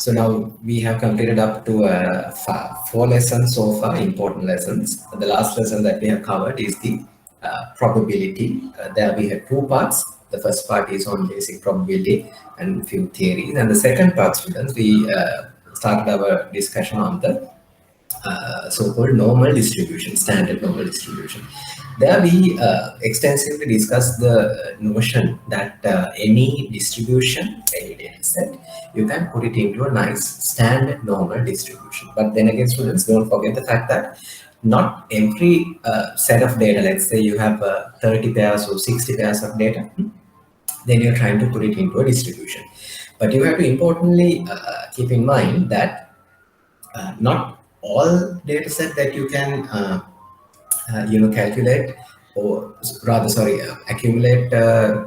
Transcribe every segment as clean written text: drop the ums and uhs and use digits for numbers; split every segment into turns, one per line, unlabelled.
So now we have completed up to 4 lessons so far, important lessons. The last lesson that we have covered is the probability. There we had two parts. The first part is on basic probability and few theories. And the second part, students, we started our discussion on the so-called normal distribution, standard normal distribution. There we extensively discussed the notion that any distribution, any data set, you can put it into a nice standard normal distribution. But then again, students, don't forget the fact that not every set of data, let's say you have 30 pairs or 60 pairs of data, then you're trying to put it into a distribution. But you have to importantly keep in mind that not all data set that you can calculate, or rather sorry, accumulate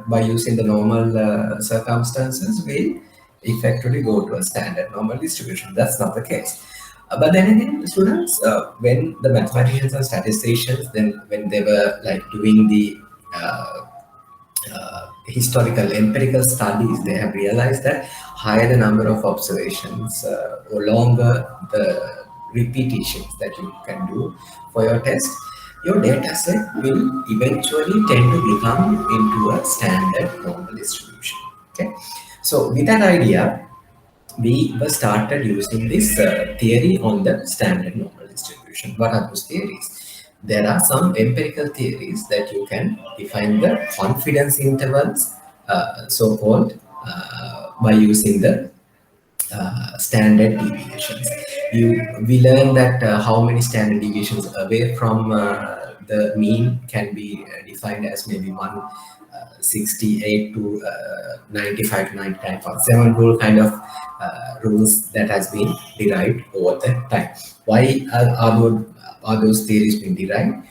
by using the normal circumstances will effectively go to a standard normal distribution. That's not the case. But then again, students, when the mathematicians and statisticians, then when they were like doing the historical empirical studies, they have realized that higher the number of observations or longer the repetitions that you can do for your test, your data set will eventually tend to become into a standard normal distribution. Okay, so with that idea, we were started using this theory on the standard normal distribution. What are those theories? There are some empirical theories that you can define the confidence intervals, so-called, by using the standard deviations. We learned that how many standard deviations away from the mean can be defined as maybe 168 to 95 to 99.7 rule kind of rules that has been derived over the time. Why are those theories being derived?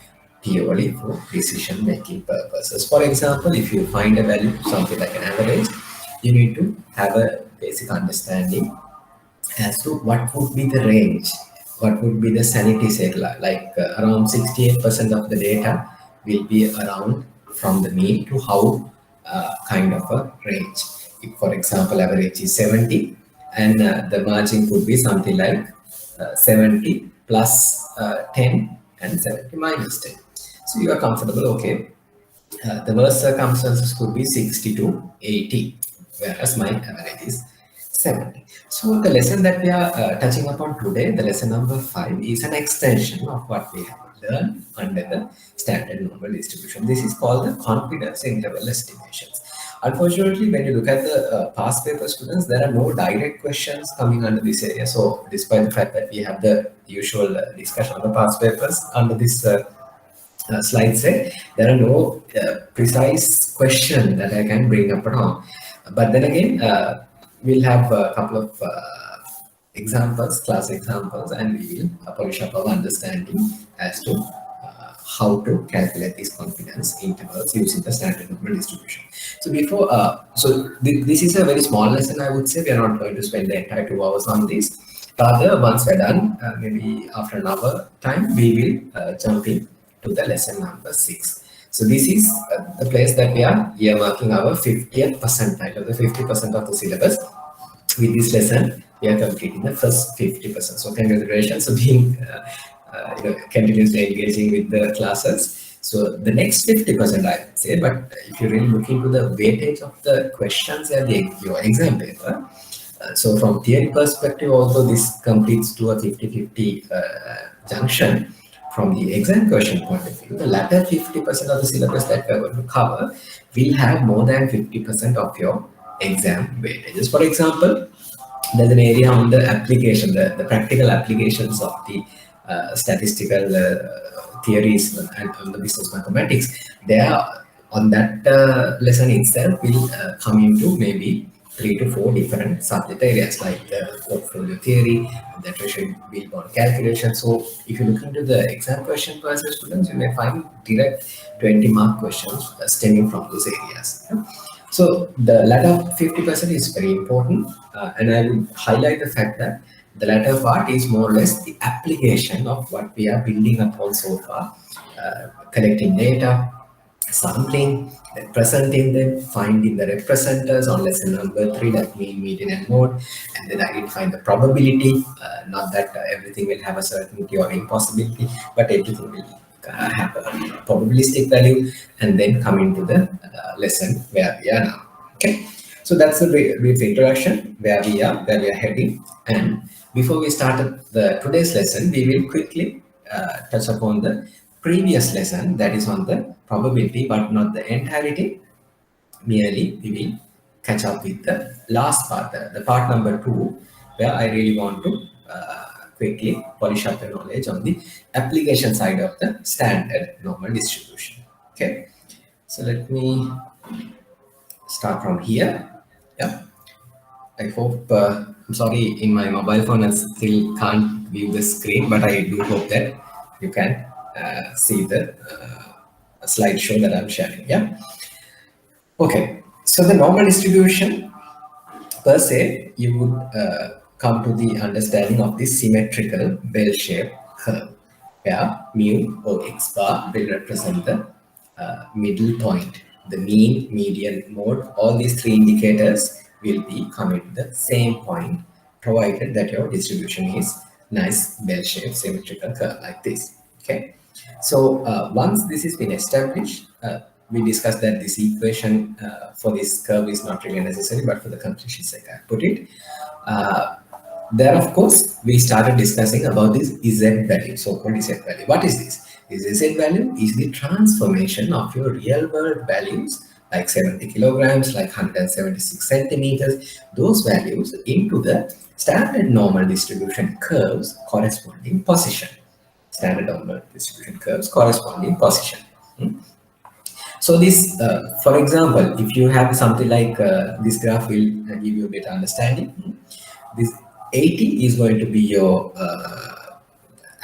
Purely for decision making purposes. For example, if you find a value, something like an average, you need to have a basic understanding as to what would be the range, what would be the sanity set, like around 68% of the data will be around from the mean to how kind of a range. If, for example, average is 70 and the margin could be something like 70 plus 10 and 70 minus 10. So you are comfortable, okay, the worst circumstances could be 60 to 80, whereas my average is 70. So the lesson that we are touching upon today, the lesson number 5, is an extension of what we have learned under the standard normal distribution. This is called the confidence interval estimations. Unfortunately, when you look at the past paper, students, there are no direct questions coming under this area. So despite the fact that we have the usual discussion on the past papers under this slide set, there are no precise question that I can bring up on. But then again, we'll have a couple of examples, class examples, and we will polish up our understanding as to how to calculate these confidence intervals using the standard normal distribution. So before, this is a very small lesson, I would say. We are not going to spend the entire 2 hours on this. Rather, once we're done, maybe after an hour time, we will jump in to the lesson number 6. So this is the place that we are earmarking our 50th percentile, or the 50% of the syllabus. With this lesson, we are completing the first 50%. So congratulations for being continuously engaging with the classes. So the next 50%, I would say, but if you really look into the weightage of the questions and your exam paper, so from theory perspective, also this completes to a 50-50 junction. From the exam question point of view, the latter 50% of the syllabus that we're going to cover will have more than 50% of your exam weightages. For example, there's an area on the application, the practical applications of the statistical theories and on the business mathematics. There, on that lesson itself, will come into maybe 3 to 4 different subject areas, like the portfolio theory, the treasury bill bond calculation. So if you look into the exam question per se, students, you may find direct 20-mark questions stemming from those areas. So the latter 50% is very important, and I would highlight the fact that the latter part is more or less the application of what we are building upon so far, collecting data, sampling, representing them, finding the representers on lesson number 3, like mean, median, and mode, and then identifying the probability. Not that everything will have a certainty or impossibility, but everything will have a probabilistic value, and then coming to the lesson where we are now. Okay, so that's a brief introduction where we are heading. And before we start the today's lesson, we will quickly touch upon the previous lesson, that is on the probability, but not the entirety. Merely we will catch up with the last part, the part number 2, where I really want to quickly polish up the knowledge on the application side of the standard normal distribution. Okay, so let me start from here. Yeah, I hope, I'm sorry, in my mobile phone I still can't view the screen, but I do hope that you can see the slideshow that I'm sharing. Yeah. Okay. So the normal distribution per se, you would come to the understanding of this symmetrical bell-shaped curve, where mu or x bar will represent the middle point, the mean, median, mode. All these three indicators will be coming to the same point, provided that your distribution is nice bell-shaped symmetrical curve like this. Okay. So once this has been established, we discussed that this equation for this curve is not really necessary, but for the completion sake, I put it. There, of course, we started discussing about this Z value, so-called Z value. What is this? This Z value is the transformation of your real-world values, like 70 kilograms, like 176 centimeters, those values into the standard normal distribution curves corresponding position. Standard normal distribution curves corresponding position. So this, for example, if you have something like this graph will give you a better understanding. This 80 is going to be your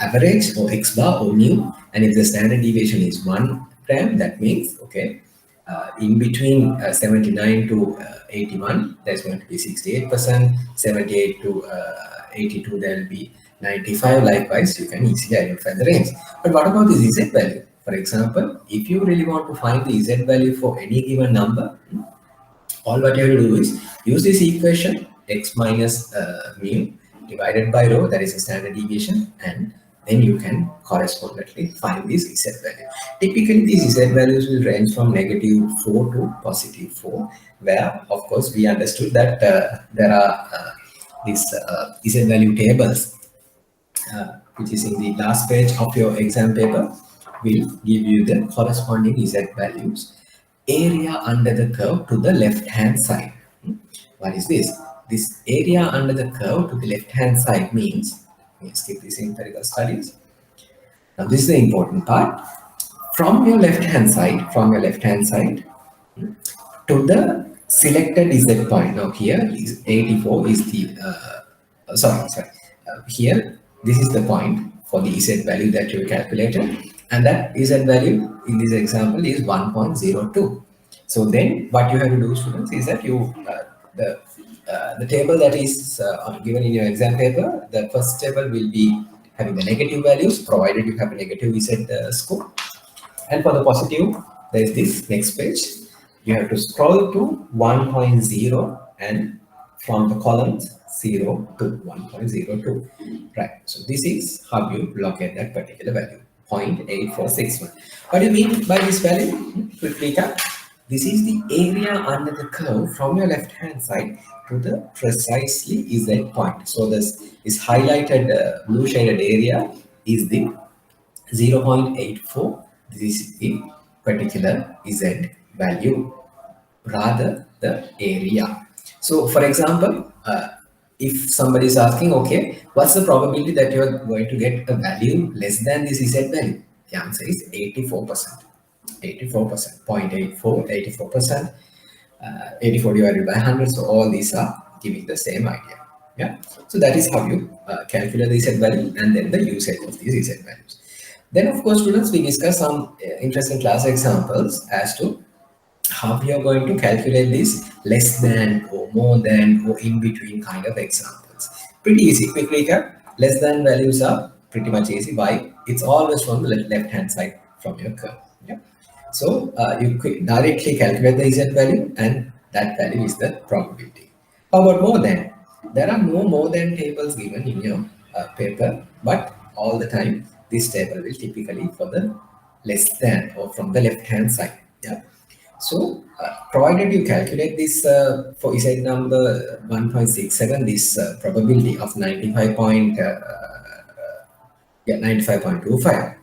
average or x bar or mu, and if the standard deviation is 1 gram, that means, okay, in between 79 to 81, there's going to be 68%, 78 to 82, there will be 95. Likewise, you can easily identify the range. But what about the Z value? For example, if you really want to find the Z value for any given number, all what you have to do is use this equation, x minus mu divided by rho, that is a standard deviation, and then you can correspondingly find this Z value. Typically, these Z values will range from -4 to +4, where, of course, we understood that there are these Z value tables, which is in the last page of your exam paper, will give you the corresponding Z values, area under the curve to the left hand side. What is this? This area under the curve to the left hand side means, let me skip this empirical studies. Now this is the important part. From your left hand side, to the selected Z point. Now here is 84 is the here this is the point for the Z value that you calculated, and that Z value in this example is 1.02. So then what you have to do, students, is that you the table that is given in your exam paper, the first table will be having the negative values, provided you have a negative Z score. And for the positive, there is this next page. You have to scroll to 1.0 and from the columns 0 to 1.02. Right. So this is how you locate that particular value, 0.8461. What do you mean by this value? Quick recap. This is the area under the curve from your left hand side to the precisely Z point. So this is highlighted blue shaded area is the 0.84. This is the particular Z value, rather the area. So for example, if somebody is asking, okay, what's the probability that you are going to get a value less than this Z value? The answer is 84%. 84%, 0.84, 84%, 84 divided by 100. So all these are giving the same idea. Yeah. So that is how you calculate the Z value and then the usage of these Z values. Then, of course, students, we discuss some interesting class examples as to how we are going to calculate this less than or more than or in between kind of examples. Pretty easy. Quick recap. Less than values are pretty much easy. Why? It's always from the left hand side from your curve. Yeah. So you directly calculate the z value, and that value is the probability. How about more than? There are no more than tables given in your paper, but all the time this table will typically for the less than or from the left hand side. Yeah. So provided you calculate this for z number 1.67, this probability of 95 point, yeah, 95.25.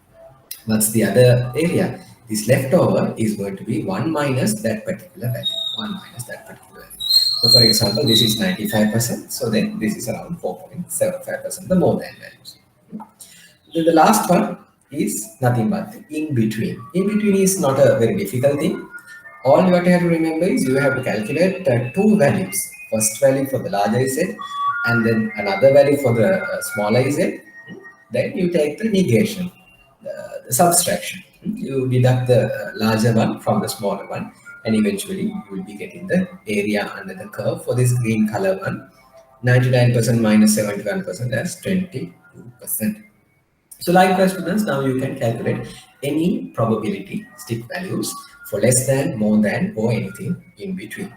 What's the other area? This leftover is going to be 1 minus that particular value. 1 minus that particular value. So for example, this is 95%. So then this is around 4.75%, the more than values. Then the last one is nothing but in between. In between is not a very difficult thing. All you have to remember is you have to calculate two values. First value for the larger z, and then another value for the smaller z. Then you take the negation, the subtraction. You deduct the larger one from the smaller one, and eventually you will be getting the area under the curve for this green color one. 99% minus 71% as 22%. So likewise students, now you can calculate any probability stick values for less than, more than, or anything in between.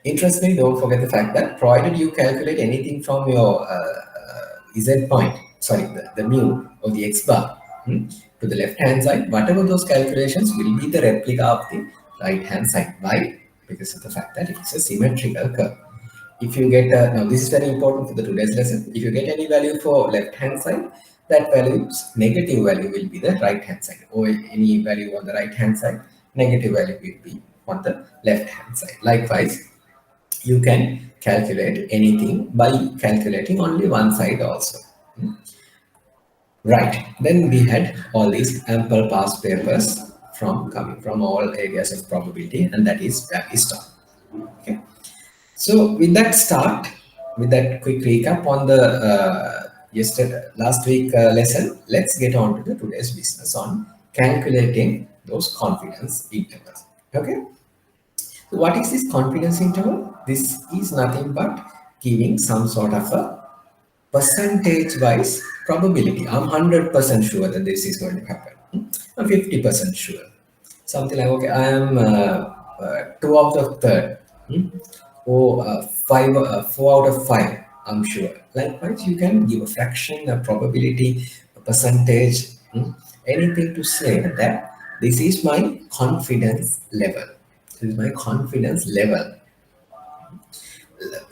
Interestingly, don't forget the fact that provided you calculate anything from your z point, sorry, the mu or the x bar to the left hand side, whatever those calculations will be the replica of the right hand side. Why? Because of the fact that it's a symmetrical curve. If you get now this is very important for the today's lesson. If you get any value for left hand side, that value's negative value will be the right hand side, or any value on the right hand side, negative value will be on the left hand side. Likewise, you can calculate anything by calculating only one side also. Right. Then we had all these ample past papers from coming from all areas of probability, and that is where we start. Okay. So with that start, with that quick recap on the last week lesson, let's get on to the today's business on calculating those confidence intervals. Okay. So what is this confidence interval? This is nothing but giving some sort of a percentage wise probability. I'm 100% sure that this is going to happen. I'm 50% sure. Something like, okay, I am 2 out of 3. Or 4 out of 5, I'm sure. Likewise, you can give a fraction, a probability, a percentage, anything to say that this is my confidence level. This is my confidence level.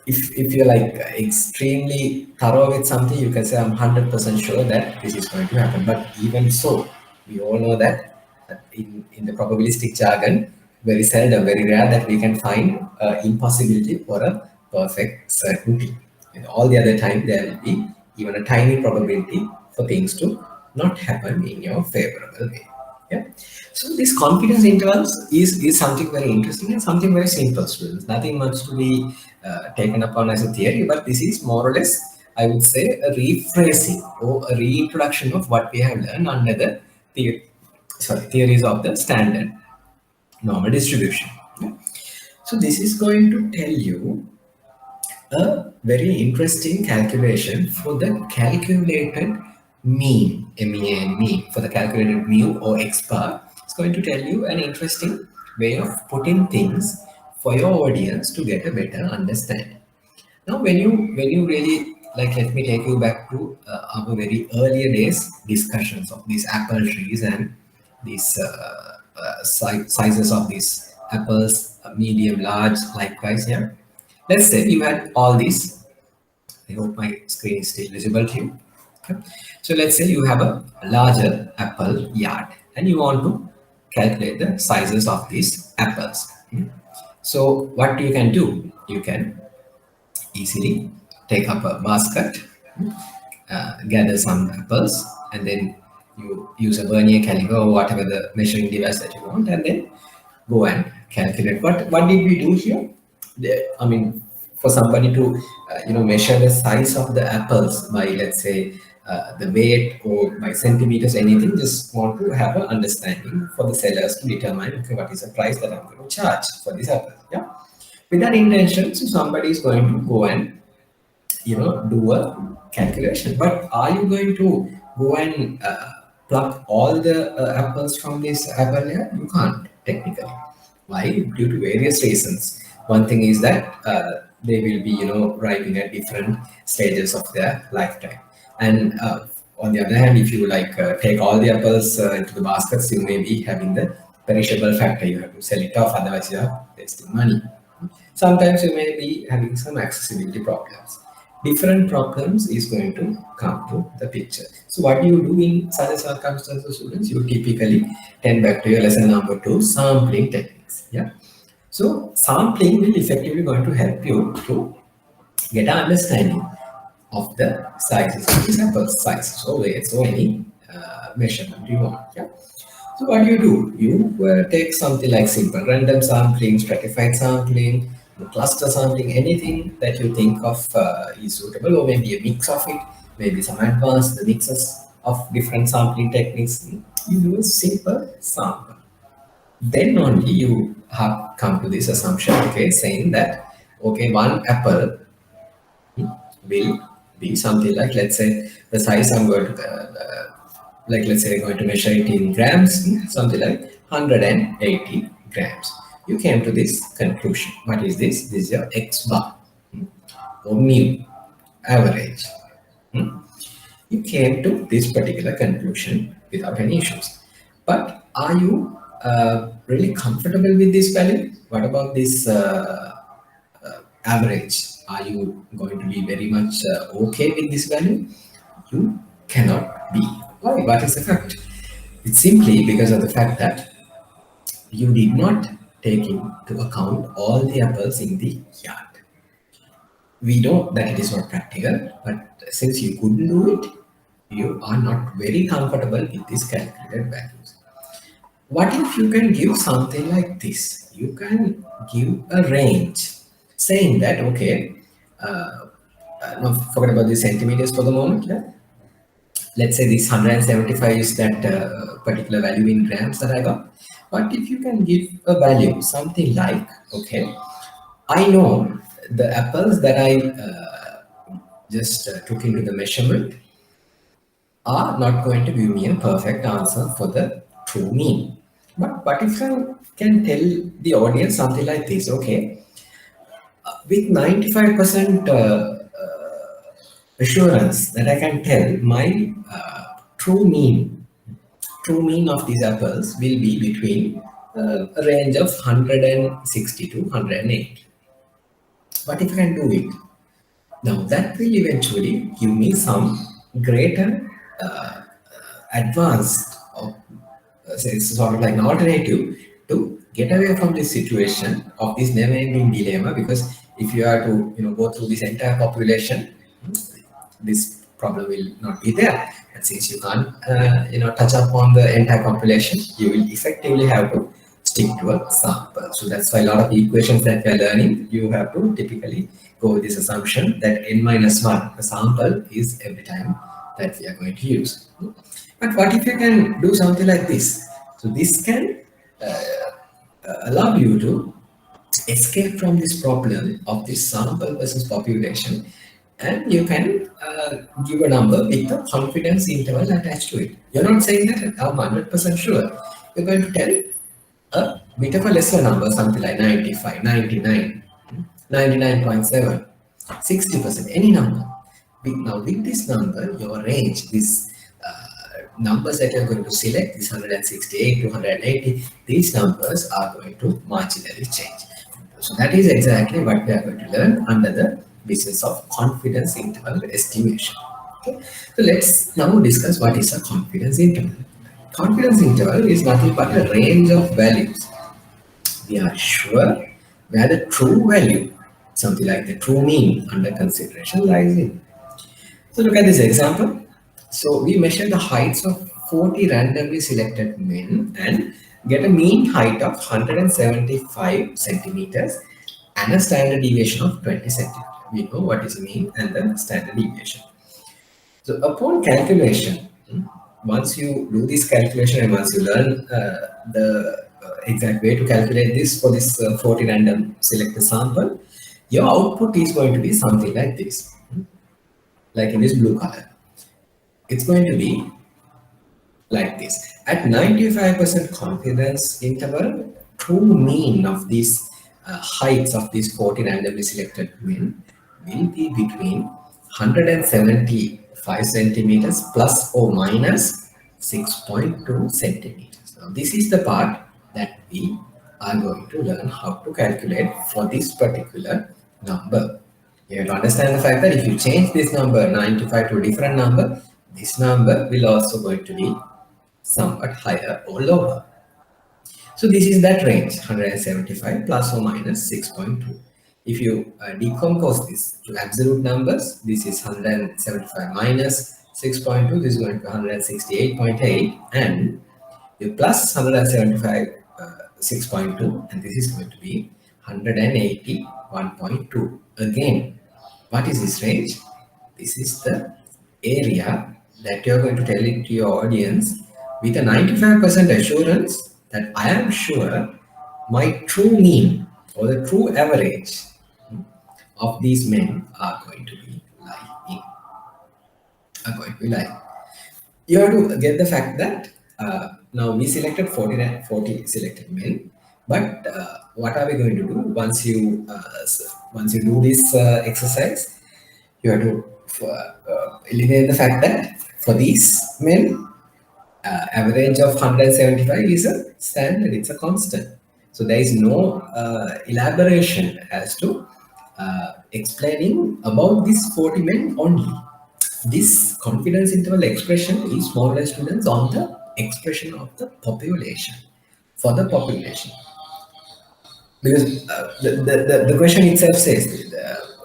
If you're like extremely thorough with something, you can say I'm 100% sure that this is going to happen. But even so, we all know that in the probabilistic jargon, very seldom, very rare that we can find impossibility for a perfect certainty. And all the other time, there will be even a tiny probability for things to not happen in your favorable way. Yeah. So this confidence intervals is something very interesting and something very simple, students. Nothing much to be taken upon as a theory, but this is more or less, I would say, a rephrasing or a reintroduction of what we have learned under the theories of the standard normal distribution. Yeah. So this is going to tell you a very interesting calculation for the calculated mean, MEAN mean, for the calculated mu or x bar. It's going to tell you an interesting way of putting things for your audience to get a better understanding. Now, when you really like, let me take you back to our very earlier days discussions of these apple trees and these sizes of these apples, medium, large, likewise. Yeah, let's say you had all these. I hope my screen is still visible to you. Okay. So let's say you have a larger apple yard and you want to calculate the sizes of these apples. So what you can do, you can easily take up a basket, gather some apples, and then you use a vernier caliper or whatever the measuring device that you want, and then go and calculate. What did we do here? I mean, for somebody to measure the size of the apples by, let's say, the weight or by centimeters, anything, just want to have an understanding for the sellers to determine, okay, what is the price that I'm going to charge for this apple. Yeah, with that intention, so somebody is going to go and do a calculation. But are you going to go and pluck all the apples from this apple here? You can't. technical. Why? Due to various reasons. One thing is that they will be, ripening at different stages of their lifetime. And on the other hand, if you take all the apples into the baskets, you may be having the perishable factor. You have to sell it off, otherwise you are wasting money. Sometimes you may be having some accessibility problems. Different problems is going to come to the picture. So what do you do in such a circumstances, students? You typically tend back to your lesson number 2, sampling techniques. Yeah. So sampling will effectively going to help you to get an understanding of the sizes of the sample sizes or weights or any measurement you want. Yeah. So what do? You take something like simple random sampling, stratified sampling, cluster sampling, anything that you think of is suitable, or maybe a mix of it, maybe some advanced mixes of different sampling techniques. You do a simple sample. Then only you have come to this assumption, okay, saying that, okay, one apple will be something like, let's say, the size I'm going to, let's say, we're going to measure it in grams, something like 180 grams. You came to this conclusion. What is this? This is your X bar or mu, average. You came to this particular conclusion without any issues. But are you really comfortable with this value? What about this average? Are you going to be very much okay with this value? You cannot be. Why? What is the fact? It's simply because of the fact that you did not take into account all the apples in the yard. We know that it is not practical, but since you couldn't do it, you are not very comfortable with these calculated values. What if you can give something like this? You can give a range saying that, okay, no, forget about the centimeters for the moment. Yeah? Let's say this 175 is that particular value in grams that I got. But if you can give a value, something like, okay, I know the apples that I just took into the measurement are not going to give me a perfect answer for the true mean. But what if I can tell the audience something like this? Okay, with 95% assurance that I can tell my true mean, true mean of these apples will be between a range of 160 to 180. What if I can do it? Now that will eventually give me some greater advanced, so it's sort of like an alternative to get away from this situation of this never-ending dilemma. Because if you are to go through this entire population, this problem will not be there. And since you can't touch upon the entire population, you will effectively have to stick to a sample. So that's why a lot of equations that we are learning, you have to typically go with this assumption that n minus 1, the sample, is every time that we are going to use. But what if you can do something like this? So this can allow you to escape from this problem of this sample versus population, and you can give a number with the confidence interval attached to it. You're not saying that I'm 100% sure. You're going to tell a bit of a lesser number, something like 95, 99, 99.7, 60%, any number. Now with this number, your range, this numbers that you're going to select, this 168 to 180, these numbers are going to marginally change. So that is exactly what we are going to learn under the business of confidence interval estimation. Okay. So let's now discuss what is a confidence interval. Confidence interval is nothing but a range of values. We are sure where the true value, something like the true mean under consideration, lies in. So look at this example. So we measure the heights of 40 randomly selected men and get a mean height of 175 centimeters and a standard deviation of 20 centimeters. We know what is the mean and the standard deviation. So upon calculation, once you do this calculation and once you learn the exact way to calculate this for this 40 random selected sample, your output is going to be something like this, like in this blue color. It's going to be like this. At 95% confidence interval, true mean of these heights of these 40 randomly selected men will be between 175 centimeters plus or minus 6.2 centimeters. Now, this is the part that we are going to learn how to calculate for this particular number. You have to understand the fact that if you change this number 95 to a different number, this number will also going to be somewhat higher or lower. So this is that range 175 plus or minus 6.2. If you decompose this to absolute numbers, this is 175 minus 6.2, this is going to be 168.8, and you plus 175 6.2, and this is going to be 181.2. Again, what is this range? This is the area that you're going to tell it to your audience with a 95% assurance that I am sure my true mean or the true average of these men are going to be lying. Are going to be lying. You have to get the fact that now we selected 40 selected men, but what are we going to do once you do this exercise? You have to eliminate the fact that for these men, average of 175 is a standard, it's a constant. So there is no elaboration as to explaining about these 40 men only. This confidence interval expression is more or less students on the expression of the population, for the population. Because the question itself says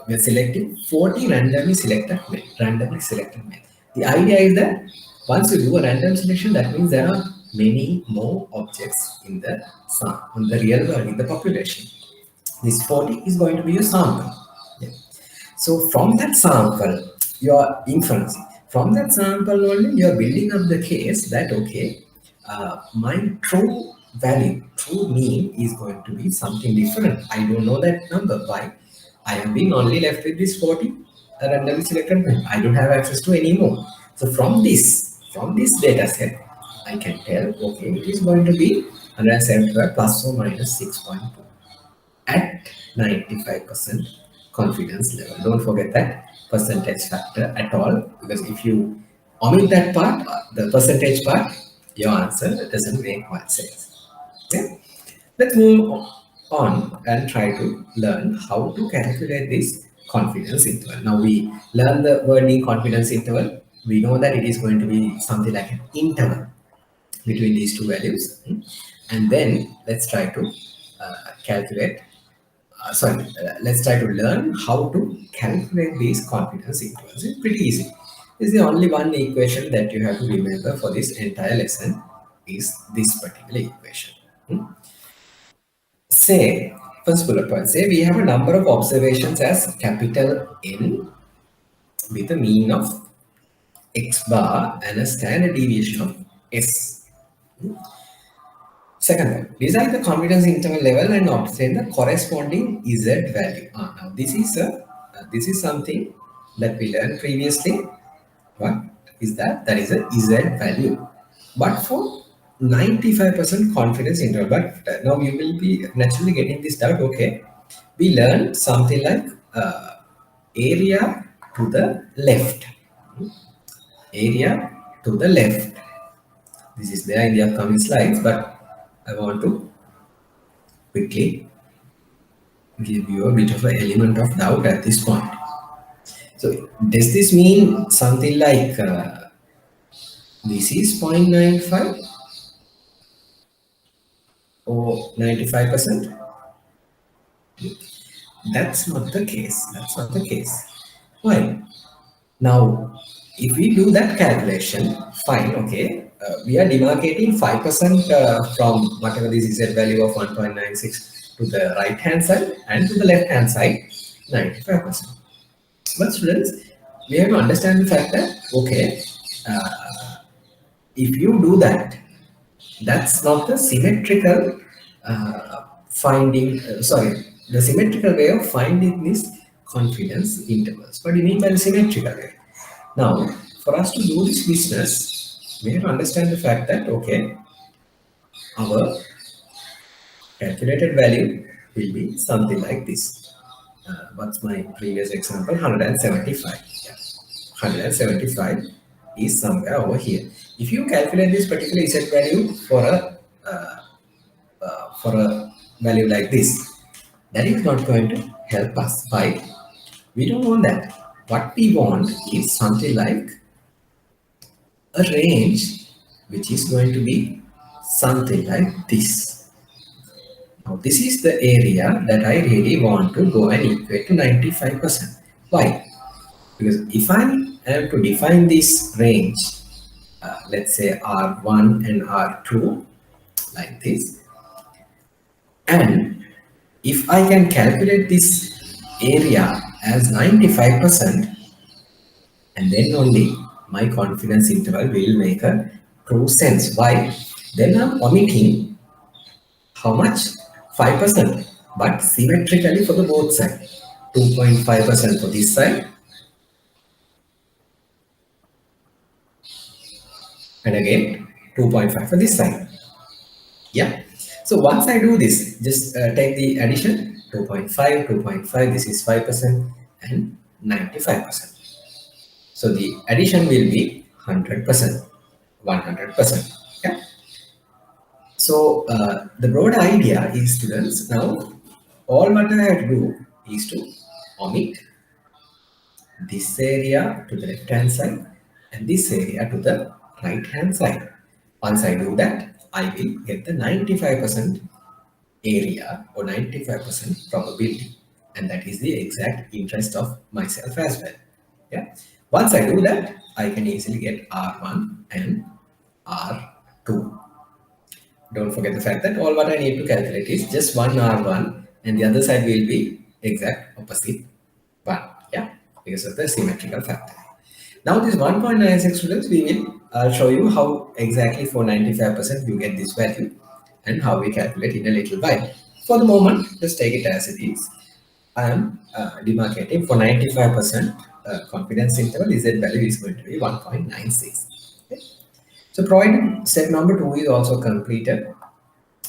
we are selecting 40 randomly selected men. The idea is that once you do a random selection, that means there are many more objects in the sun, on the real world, in the population. This 40 is going to be your sample. Yeah. So from that sample, you are inferencing. From that sample only, you are building up the case that, okay, my true value, true mean is going to be something different. I don't know that number. Why? I have been only left with this 40 randomly selected men. I don't have access to any more. So from this data set, I can tell, okay, it is going to be 175 plus or minus 6.2 at 95% confidence level. Don't forget that percentage factor at all, because if you omit that part, the percentage part, your answer doesn't make much sense. Okay? Let's move on and try to learn how to calculate this confidence interval. Now we learn the wording confidence interval. We know that it is going to be something like an interval between these two values. And then let's try to calculate let's try to learn how to calculate these confidence intervals. It's pretty easy. It's the only one equation that you have to remember for this entire lesson is this particular equation. Say, first bullet point, say we have a number of observations as capital N with a mean of x bar and a standard deviation of S. Second one, decide the confidence interval level and obtain the corresponding Z value. Now this is something that we learned previously. What is that? That is a Z value. But for 95% confidence interval, but now you will be naturally getting this doubt. Okay, we learned something like area to the left. Area to the left. This is there in the upcoming slides, but I want to quickly give you a bit of an element of doubt at this point. So does this mean something like this is 0.95 or 95%? That's not the case. That's not the case. Why? Now, if we do that calculation, fine, okay, we are demarcating 5% from whatever this Z value of 1.96 to the right hand side and to the left hand side 95%. But students, we have to understand the fact that, okay, if you do that, that's not the symmetrical the symmetrical way of finding these confidence intervals. What do you mean by the symmetrical way? Now, for us to do this business, we have to understand the fact that, okay, our Calculated value will be something like this. What's my previous example? 175. Yeah. 175 is somewhere over here. If you calculate this particular z value for a value like this, that is not going to help us. Why? We don't want that. What we want is something like a range which is going to be something like this. Now, this is the area that I really want to go and equate to 95%. Why? Because if I am to define this range, let's say R1 and R2, like this, and if I can calculate this area as 95%, and then only my confidence interval will make a true sense. Why? Then I'm omitting how much? 5%, but symmetrically for the both side. 2.5% for this side, and again 2.5 for this side. Yeah. So once I do this, just take the addition 2.5, 2.5, this is 5% and 95%. So the addition will be 100%, 100%. Yeah. So the broad idea is, students, now all what I have to do is to omit this area to the left hand side and this area to the right hand side. Once I do that, I will get the 95% area or 95% probability, and that is the exact interest of myself as well. Yeah. Once I do that, I can easily get R1 and R2. Don't forget the fact that all what I need to calculate is just one R1 and the other side will be exact opposite one. Yeah, because of the symmetrical factor. Now this 1.96, students, we will show you how exactly for 95% you get this value and how we calculate in a little while. For the moment, just take it as it is. I am demarcating for 95% confidence interval, Z value is going to be 1.96. Okay. So provided step number 2 is also completed,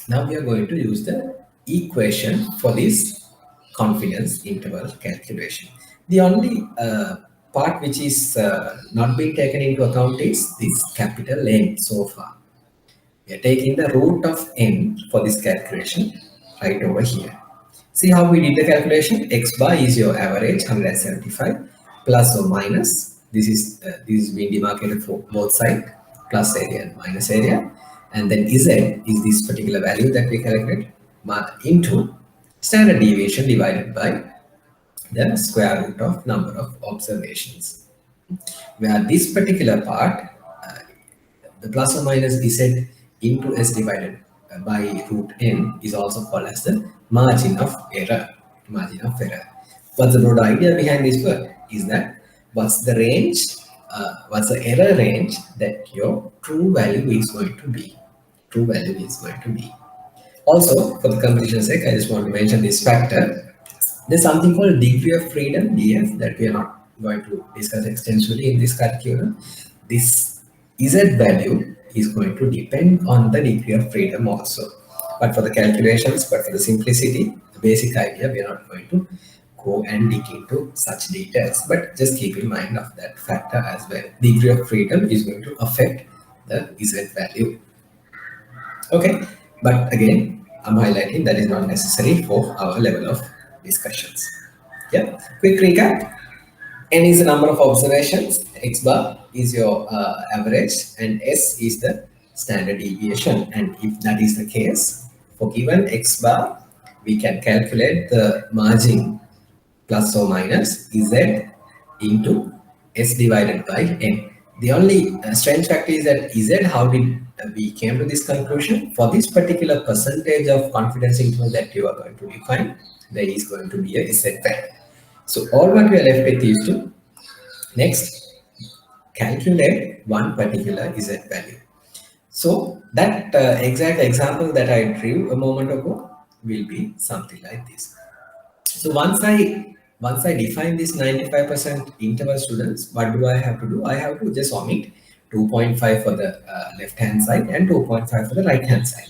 now we are going to use the equation for this confidence interval calculation. The only part which is not being taken into account is this capital N so far. We are taking the root of n for this calculation right over here. See how we did the calculation? X bar is your average 175 plus or minus. This is being demarcated for both sides, plus area and minus area, and then Z is this particular value that we calculate into standard deviation divided by the square root of number of observations. Where this particular part, the plus or minus z into s divided by root n is also called as the margin of error. Margin of error. What's the broad idea behind this word? Is that what's the range, what's the error range that your true value is going to be? True value is going to be. Also, for the completion's sake, I just want to mention this factor. There's something called degree of freedom, DF, that we are not going to discuss extensively in this curriculum. This Z value is going to depend on the degree of freedom also. But for the calculations, but for the simplicity, the basic idea, we are not going to go and dig into such details. But just keep in mind of that factor as well. Degree of freedom is going to affect the Z value. Okay, but again, I'm highlighting that is not necessary for our level of discussions. Yeah, quick recap. N is the number of observations, X bar is your average, and S is the standard deviation. And if that is the case, for given X bar, we can calculate the margin plus or minus Z into S divided by N. The only strange factor is that Z, how did we came to this conclusion? For this particular percentage of confidence interval that you are going to define, there is going to be a Z value. So all what we are left with is to next calculate one particular Z value. So that exact example that I drew a moment ago will be something like this. So once I define this 95% interval, students, what do I have to do? I have to just omit 2.5 for the left hand side and 2.5 for the right hand side.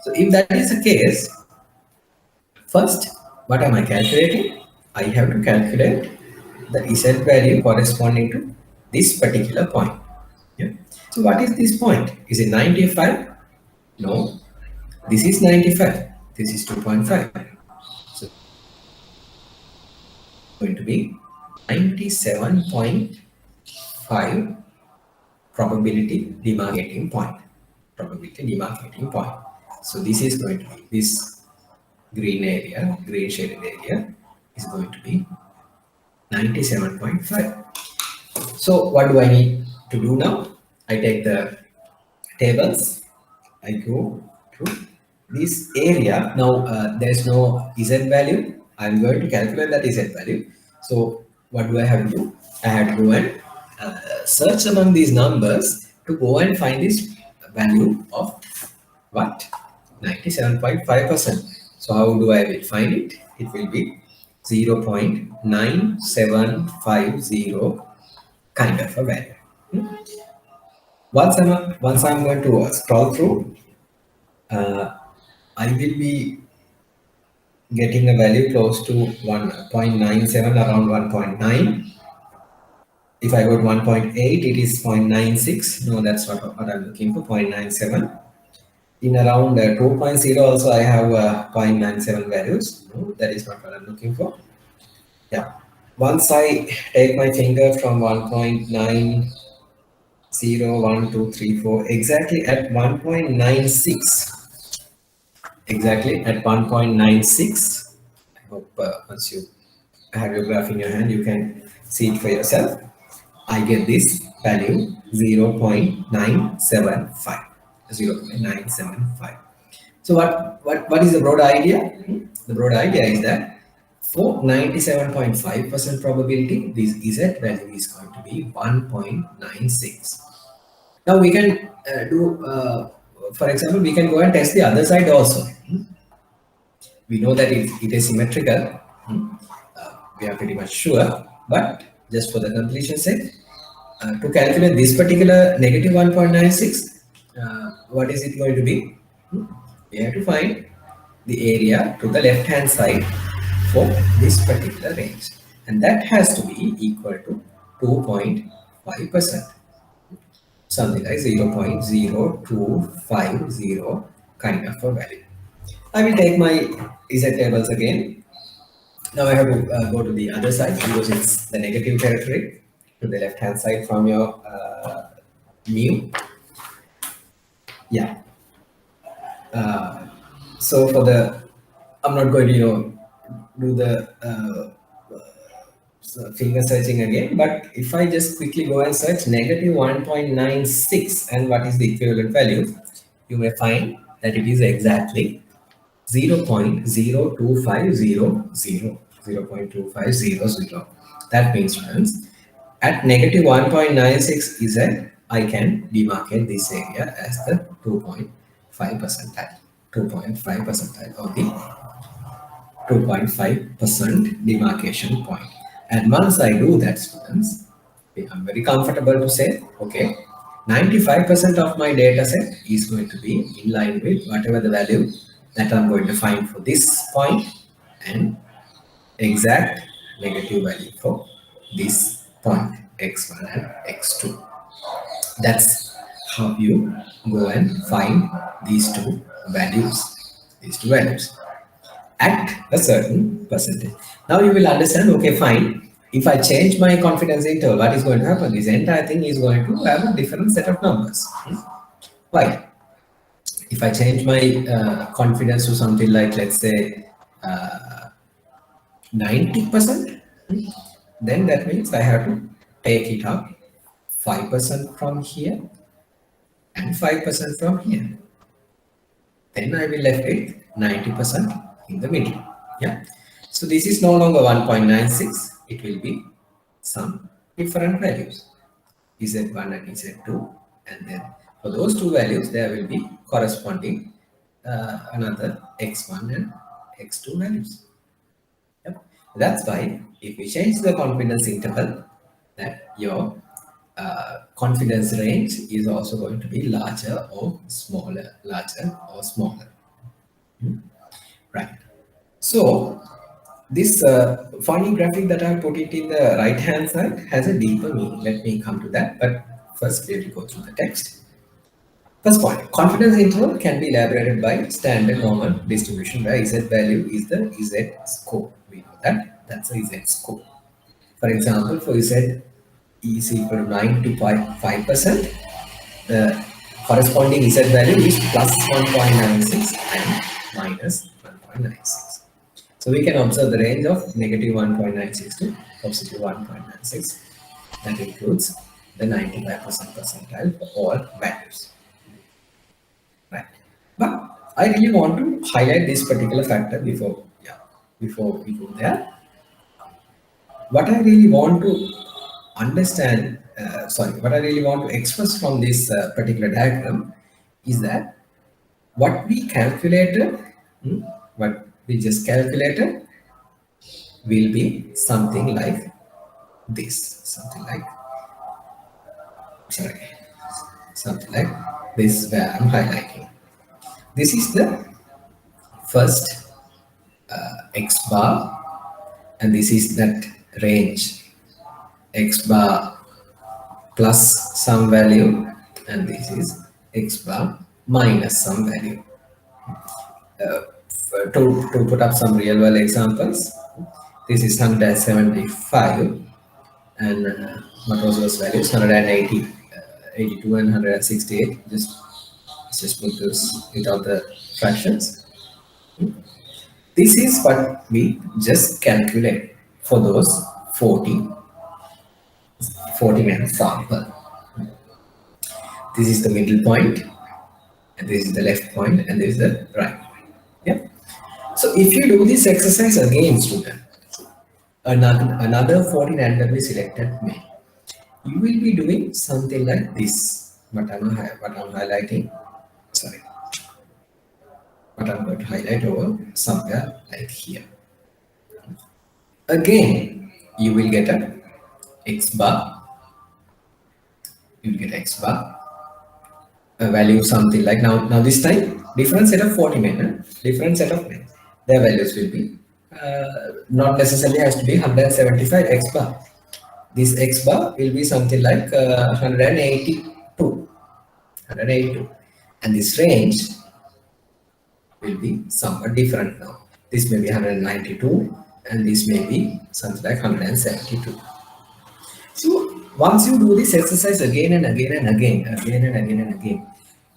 So if that is the case, first, what am I calculating? I have to calculate the Z value corresponding to this particular point. Yeah. So what is this point? Is it 95? No. This is 95. This is 2.5. So it's going to be 97.5 probability demarcating point. Probability demarcating point. So this is going to be this green area, green shaded area is going to be 97.5. So what do I need to do now? I take the tables, I go to this area. Now there's no Z value. I'm going to calculate that Z value. So what do I have to do? I have to go and search among these numbers to go and find this value of what? 97.5%. So how do I will find it? It will be 0.9750 kind of a value. Once I'm going to scroll through, I will be getting a value close to 1.97, around 1.9. If I got 1.8, it is 0.96. No, that's not what I'm looking for, 0.97. In around 2.0 also I have 0.97 values. No, that is not what I'm looking for. Yeah. Once I take my finger from 1.901234, exactly at 1.96, exactly at 1.96. I hope once you have your graph in your hand, you can see it for yourself. I get this value 0.975. 0.975. So what is the broad idea? The broad idea is that for 97.5% probability, this Z value is going to be 1.96. Now we can for example, we can go and test the other side also. We know that it is symmetrical. We are pretty much sure, but just for the completion sake, to calculate this particular negative 1.96, what is it going to be? We have to find the area to the left hand side for this particular range, and that has to be equal to 2.5%, something like 0.0250 kind of a value. I will take my Z tables again. Now I have to go to the other side because it's the negative territory, to the left hand side from your mu. Yeah. So for the, I'm not going to do the finger searching again, but if I just quickly go and search negative 1.96 and what is the equivalent value, you may find that it is exactly 0.02500. 0.2500. That means, friends, at negative 1.96 Z, I can demarcate this area as the 2.5 percentile. 2.5 percentile of the 2.5% demarcation point. And once I do that, students, I'm very comfortable to say, okay, 95% of my data set is going to be in line with whatever the value that I'm going to find for this point, and exact negative value for this point, x1 and x2. That's how you go and find these two values. At a certain percentage. Now you will understand, okay, fine. If I change my confidence interval, what is going to happen? This entire thing is going to have a different set of numbers. Why? If I change my confidence to something like, let's say, 90%, then that means I have to take it up 5% from here and 5% from here. Then I will left it 90% in the middle. Yeah. So this is no longer 1.96. It will be some different values, Z1 and Z2. And then for those two values, there will be corresponding another X1 and X2 values. Yep. That's why if we change the confidence interval, that your confidence range is also going to be larger or smaller, larger or smaller. Right. So this funny graphic that I put it in the right hand side has a deeper meaning. Let me come to that. But first, let me go through the text. First point, confidence interval can be elaborated by standard normal distribution where Z value is the Z score. We know that. That's a Z score. For example, for Z is equal to 9 to 5%, the corresponding Z value is plus 1.96 and minus 1.96. So we can observe the range of negative 1.96 to positive 1.96. That includes the 95% percentile for all values. Right. But I really want to highlight this particular factor before we go there. What I really want to what I really want to express from this particular diagram is that what we calculated, what we just calculated will be something like this, sorry, something like this where I'm highlighting. This is the first X bar, and this is that range X bar plus some value, and this is X bar minus some value. To put up some real world examples, this is 175 and what was those values? 180, 82 and 168. Just put this without the fractions. This is what we just calculate for those 40 man sample. This is the middle point, and this is the left point, and this is the right point. Yeah. So if you do this exercise again, student, another 40 randomly selected men, you will be doing something like this. What I'm highlighting, sorry, what I'm going to highlight over somewhere like here. Again, you will get a X bar. You will get X bar. A value something like now this time different set of 40 men, different set of men. Their values will be not necessarily has to be 175 X bar. This X bar will be something like 182, and this range will be somewhat different now. This may be 192 and this may be something like 172. So once you do this exercise again and again and again,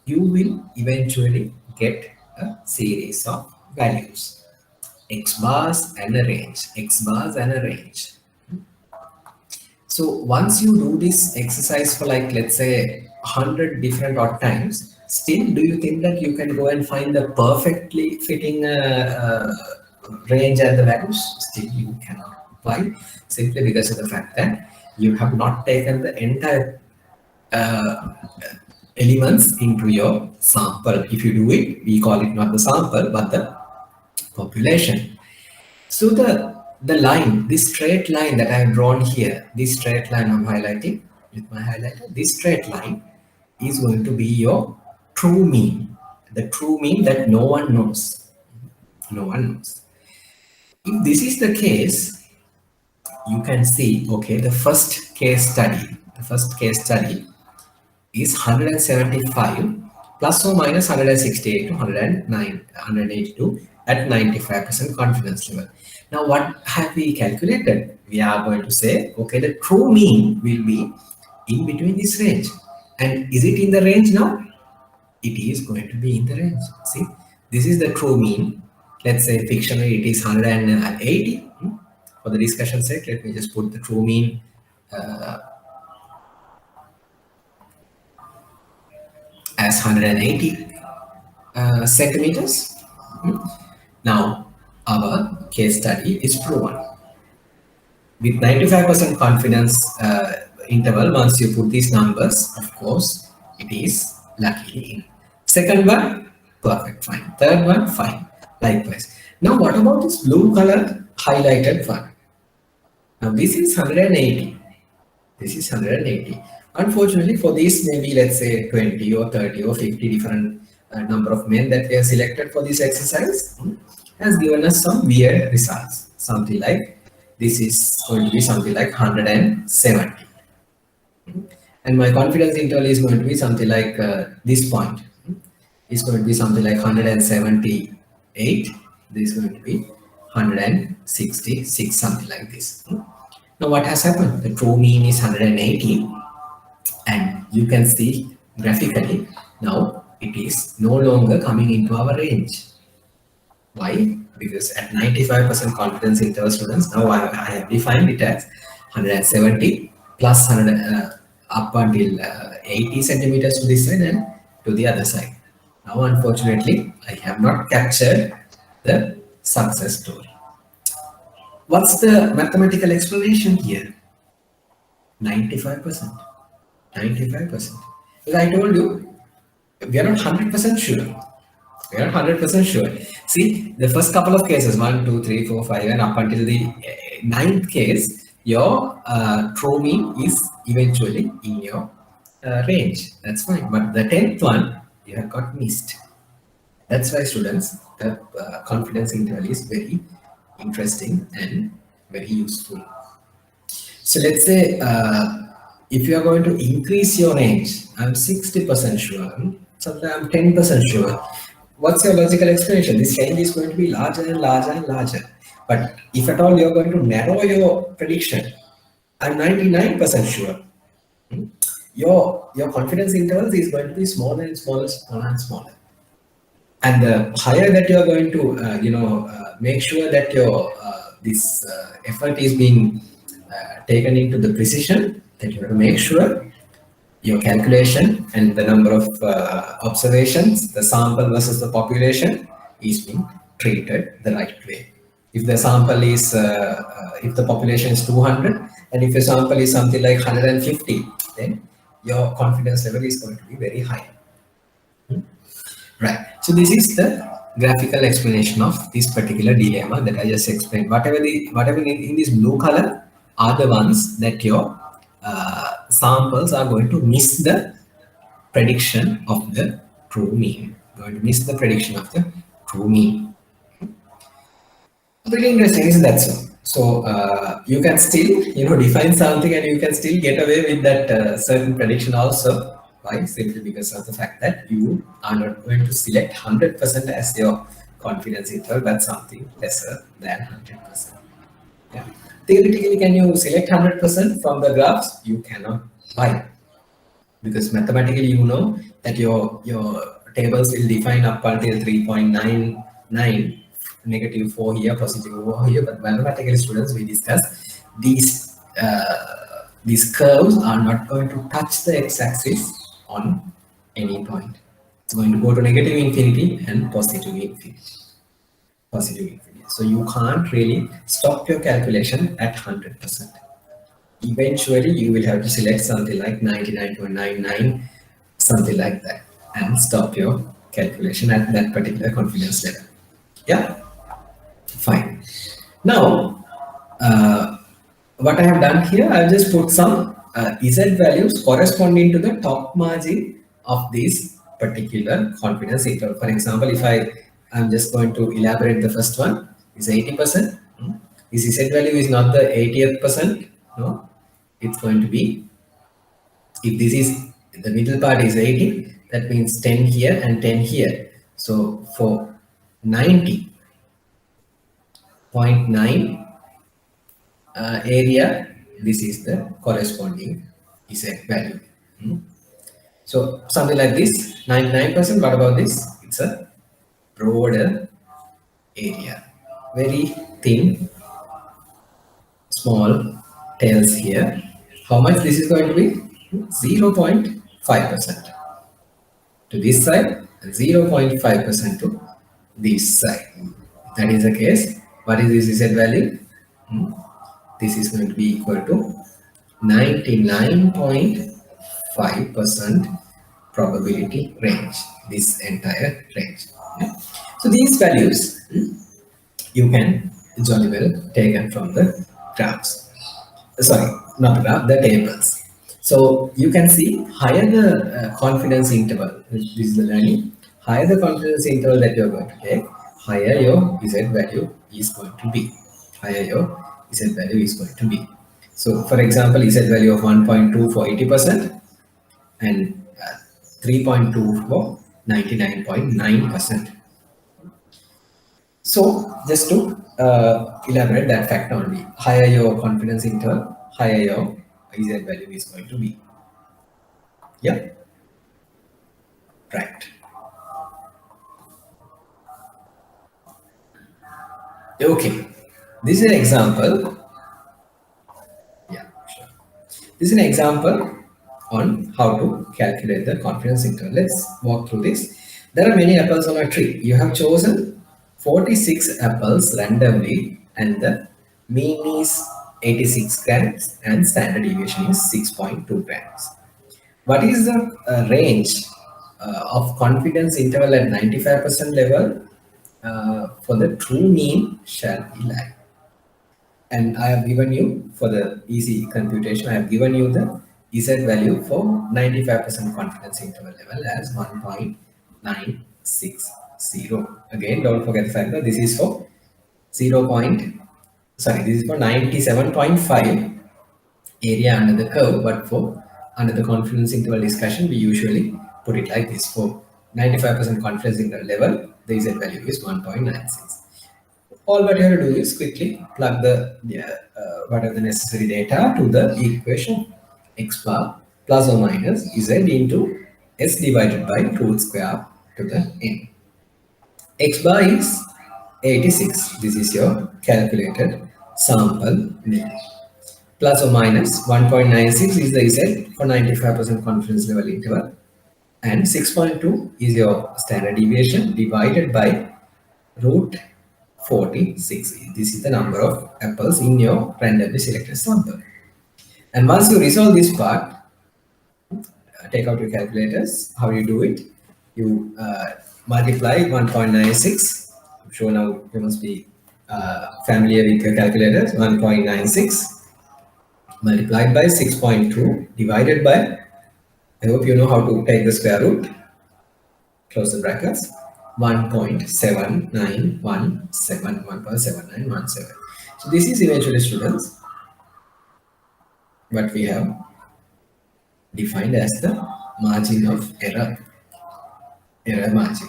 you will eventually get a series of values, X bars and a range, X bars and a range. So once you do this exercise for like, let's say 100 different odd times, still do you think that you can go and find the perfectly fitting range and the values? Still you cannot. Why? Simply because of the fact that you have not taken the entire elements into your sample. If you do it, we call it not the sample but the population. So the line, this straight line that I have drawn here, this straight line I'm highlighting with my highlighter, this straight line is going to be your true mean, the true mean that no one knows. No one knows. If this is the case, you can see, okay, the first case study is 175 plus or minus 168 to 182 at 95% confidence level. Now, what have we calculated? We are going to say, okay, the true mean will be in between this range. And is it in the range now? It is going to be in the range. See, this is the true mean. Let's say fictionally it is 180. For the discussion sake, let me just put the true mean as 180 centimeters. Now, our case study is proven. With 95% confidence interval, once you put these numbers, of course, it is luckily in. Second one, perfect, fine. Third one, fine. Likewise. Now, what about this blue color highlighted one? Now, this is 180. This is 180. Unfortunately, for these, maybe let's say 20 or 30 or 50 different number of men that we have selected for this exercise has given us some weird results. Something like this is going to be something like 170. And my confidence interval is going to be something like this point. Is going to be something like 178. This is going to be 166, something like this. Now what has happened? The true mean is 180, and you can see graphically now it is no longer coming into our range. Why? Because at 95% confidence interval, students, now I have defined it as 170 plus 100 up until 80 centimeters to this side and to the other side. Now, unfortunately, I have not captured the success story. What's the mathematical explanation here? 95%. 95%. As I told you, we are not 100% sure. We are 100% sure. See, the first couple of cases, 1, 2, 3, 4, 5, and up until the ninth case, your true mean is eventually in your range. That's fine. But the 10th one, you have got missed. That's why, students, the confidence interval is very interesting and very useful. So let's say if you are going to increase your range, I'm 60% sure, sometimes I'm 10% sure. What's your logical explanation? This range is going to be larger and larger and larger. But if at all you're going to narrow your prediction, I'm 99% sure. Your confidence intervals is going to be smaller and smaller, smaller and smaller. And the higher that you're going to, make sure that your this effort is being taken into the precision, that you have to make sure your calculation and the number of observations, the sample versus the population is being treated the right way. If the sample is, if the population is 200, and if your sample is something like 150, then your confidence level is going to be very high. Right. So this is the graphical explanation of this particular dilemma that I just explained. Whatever in this blue color are the ones that your samples are going to miss the prediction of the true mean. Going to miss the prediction of the true mean. Pretty interesting, isn't that so? So you can still, define something and you can still get away with that certain prediction also. Why? Simply because of the fact that you are not going to select 100% as your confidence interval, but something lesser than 100%. Yeah. Theoretically, can you select 100% from the graphs? You cannot. Why? Because mathematically, you know that your tables will define up until 3.99, negative 4 here, positive 4 here. But mathematically, students, we discuss these curves are not going to touch the x-axis on any point. It's going to go to negative infinity and positive infinity. Positive infinity. So you can't really stop your calculation at 100%. Eventually, you will have to select something like 99.99, something like that, and stop your calculation at that particular confidence level. Yeah, fine. Now, what I have done here, I've just put some Z values corresponding to the top margin of this particular confidence interval. For example, if I'm just going to elaborate the first one, is 80%. This Z value is not the 80th percent. No, it's going to be, if this is the middle part is 80, that means 10 here and 10 here. So for 90.9 area, this is the corresponding Z value. So something like this, 99%. What about this? It's a broader area, very thin, small tails here. How much this is going to be? 0.5% to this side and 0.5% to this side. If that is the case, what is this Z value? This is going to be equal to 99.5% probability range, this entire range. So these values you can jolly well taken from the graphs. Sorry, not the graph, the tables. So you can see higher the confidence interval, this is the learning, Higher the confidence interval that you're going to take, higher your Z value is going to be. Higher your Z value is going to be. So, for example, Z value of 1.2 for 80% and 3.2 for 99.9%. So, just to elaborate that fact only, higher your confidence interval, higher your Z value is going to be. Yeah, right. Okay, this is an example. Yeah, sure. This is an example on how to calculate the confidence interval. Let's walk through this. There are many apples on a tree. You have chosen 46 apples randomly, and the mean is 86 grams and standard deviation is 6.2 grams. What is the range of confidence interval at 95% level for the true mean shall be like? And I have given you, for the easy computation, I have given you the Z value for 95% confidence interval level as 1.960. Again, don't forget the fact that this is for 0. Sorry, this is for 97.5 area under the curve, but for under the confidence interval discussion, we usually put it like this. For 95% confidence interval level, the Z value is 1.96. All what you have to do is quickly plug the whatever the necessary data to the equation x bar plus or minus z into s divided by root square to the n. X bar is 86. This is your calculated sample mean. Plus or minus 1.96 is the z for 95% confidence level interval, and 6.2 is your standard deviation divided by root 46. This is the number of apples in your randomly selected sample. And once you resolve this part, take out your calculators. How you do it? You multiply 1.96. I'm sure now you must be familiar with your calculators. 1.96 multiplied by 6.2 divided by, I hope you know how to take the square root, close the brackets, 1.7917. So this is eventually, students, what we have defined as the margin of error margin.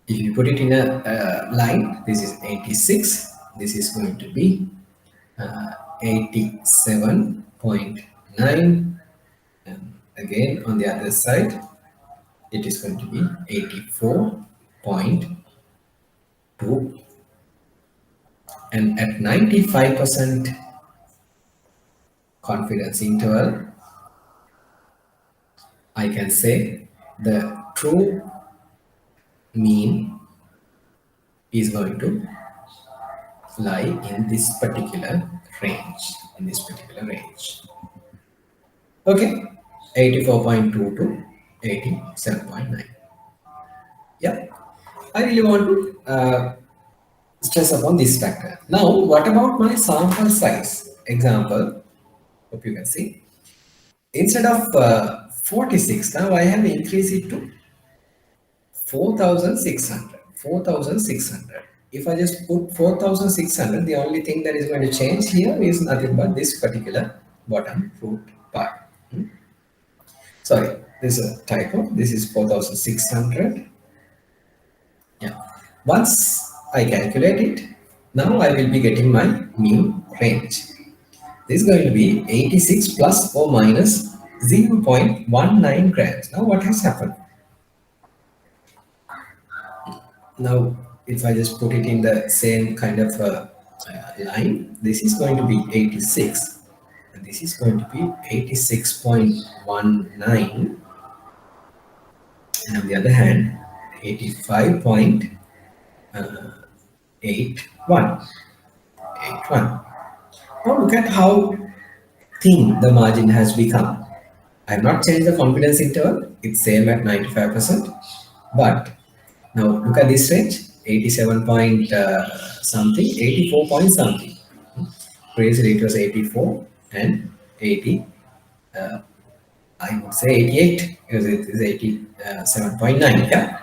If you put it in a line, this is 86, this is going to be 87.9, and again on the other side it is going to be 84.2, and at 95% confidence interval, I can say the true mean is going to lie in this particular range. Okay, 84.2 to 87.9. Yeah, I really want to stress upon this factor. Now, what about my sample size? Example, hope you can see. Instead of 46, now I have increased it to 4,600. If I just put 4,600, the only thing that is going to change here is nothing but this particular bottom root part. Sorry, this is a typo. This is 4,600. Yeah. Once I calculate it, now I will be getting my new range. This is going to be 86 plus or minus 0.19 grams. Now what has happened? Now, if I just put it in the same kind of line, this is going to be 86, and this is going to be 86.19, and on the other hand, 85.81. Now look at how thin the margin has become. I have not changed the confidence interval, it's same at 95%, but now look at this range, 87 point something, 84 point something. Previously it was 84 and 80. I would say 88 because it is 87.9. Yeah.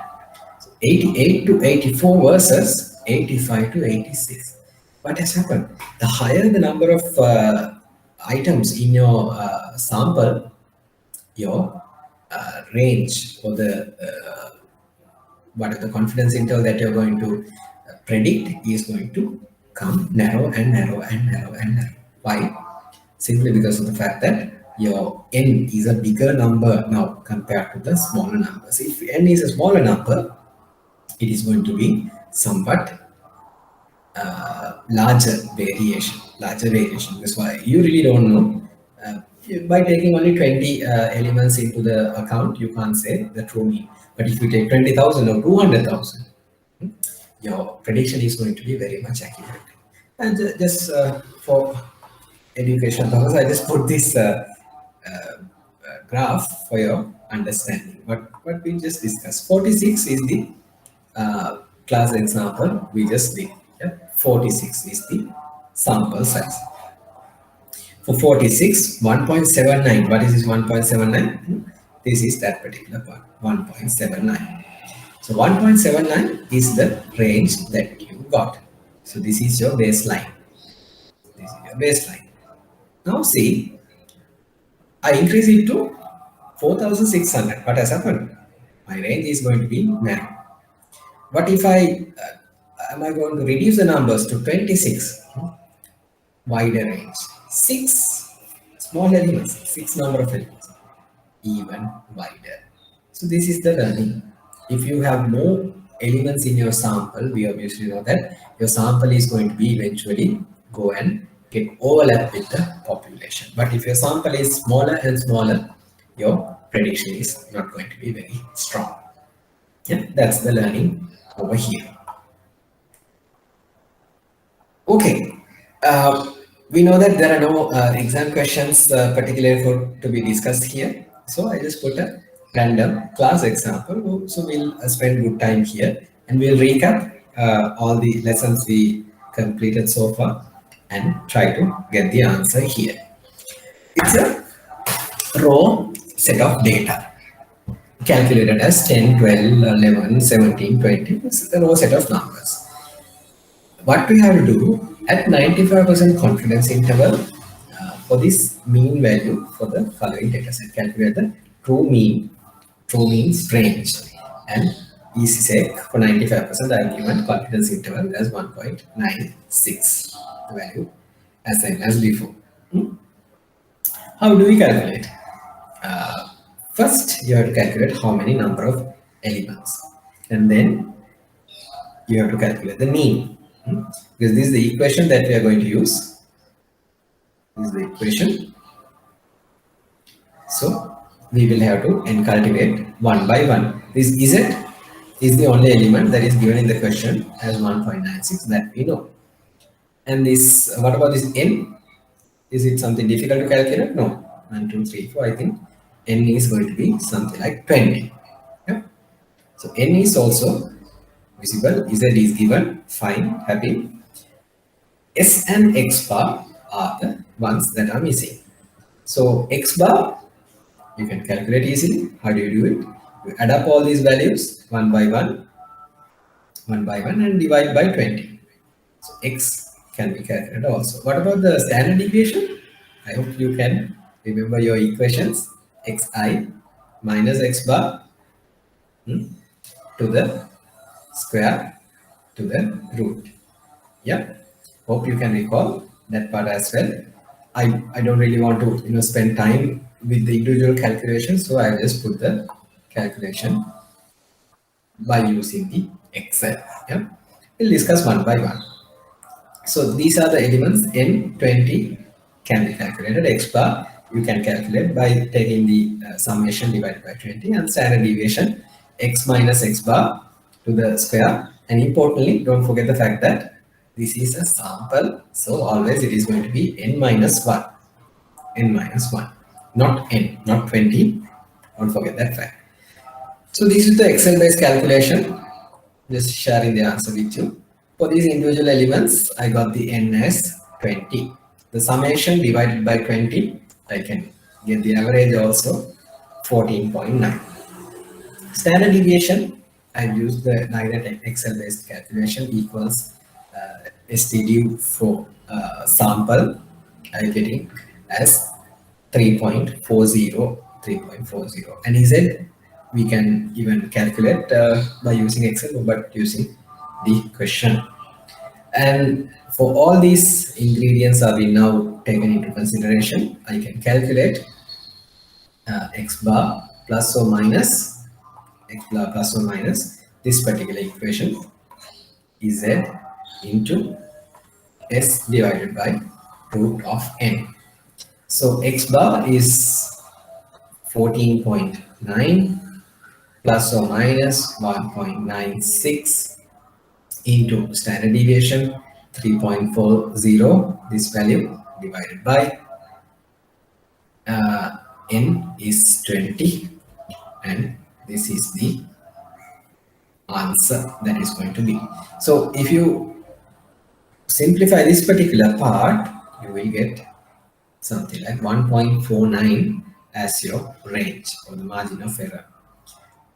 88 to 84 versus 85 to 86. What has happened? The higher the number of items in your sample, your range or the what are the confidence interval that you're going to predict is going to come narrow and narrow and narrow and narrow. Why? Simply because of the fact that your n is a bigger number now compared to the smaller numbers. If n is a smaller number, it is going to be somewhat larger variation. That's why you really don't know. By taking only 20 elements into the account, you can't say the true mean. But if you take 20,000 or 200,000, your prediction is going to be very much accurate. And just for education purpose, I just put this graph for your understanding. What we just discussed. 46 is the class example we just did. Yeah? 46 is the sample size. For 46, 1.79. What is this 1.79? This is that particular part, 1.79. So 1.79 is the range that you got. So this is your baseline. This is your baseline. Now see, I increase it to 4,600. What has happened? My range is going to be narrow. What if am I going to reduce the numbers to 26? Wider range. 6 small elements, 6 number of elements, even wider. So this is the learning. If you have more elements in your sample, we obviously know that your sample is going to be eventually go and get overlap with the population. But if your sample is smaller and smaller, your prediction is not going to be very strong. Yeah, that's the learning over here. Okay. We know that there are no exam questions particularly to be discussed here. So I just put a random class example. So we'll spend good time here and we'll recap all the lessons we completed so far and try to get the answer here. It's a raw set of data calculated as 10, 12, 11, 17, 20. It's a raw set of numbers. What we have to do at 95% confidence interval for this mean value for the following data set, calculate the true means range, and easy sake for 95% I have given confidence interval as 1.96, the value as same as before. How do we calculate? First you have to calculate how many number of elements, and then you have to calculate the mean. Because this is the equation that we are going to use. This is the equation. So we will have to cultivate one by one. This Z is the only element that is given in the question as 1.96 that we know. And this, what about this N? Is it something difficult to calculate? No. 1, 2, 3, 4. I think N is going to be something like 20. Yeah? So N is also visible, Z is given, fine, happy. S and X bar are the ones that are missing. So X bar, you can calculate easily. How do you do it? You add up all these values one by one and divide by 20. So X can be calculated also. What about the standard deviation? I hope you can remember your equations. Xi minus X bar to the square to the root. Yeah, hope you can recall that part as well. I don't really want to spend time with the individual calculations, so I just put the calculation by using the Excel. Yeah, we'll discuss one by one. So these are the elements. N20 can be calculated. X bar you can calculate by taking the summation divided by 20, and standard deviation X minus X bar to the square. And importantly, don't forget the fact that this is a sample, so always it is going to be n minus 1, not n, not 20. Don't forget that fact. So this is the Excel based calculation, just sharing the answer with you. For these individual elements, I got the n as 20. The summation divided by 20, I can get the average also. 14.9. Standard deviation, I've used the I08 Excel based calculation equals STD for sample, I'm getting as 3.40, 3.40. And Z, we can even calculate by using Excel, but using the question. And for all these ingredients are being now taken into consideration, I can calculate x bar plus or minus x bar plus or minus this particular equation is z into s divided by root of n. So x bar is 14.9 plus or minus 1.96 into standard deviation 3.40, this value divided by uh, n is 20, and this is the answer that is going to be. So if you simplify this particular part, you will get something like 1.49 as your range or the margin of error.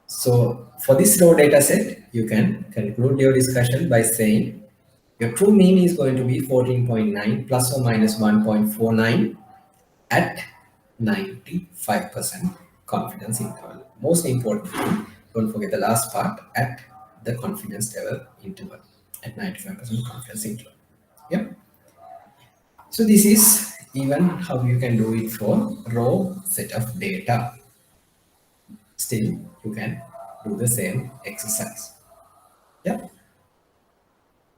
So for this raw data set, you can conclude your discussion by saying your true mean is going to be 14.9 plus or minus 1.49 at 95% confidence interval. Most importantly, don't forget the last part, at the confidence level interval, at 95% confidence interval. Yep. So this is even how you can do it for raw set of data. Still, you can do the same exercise. Yep.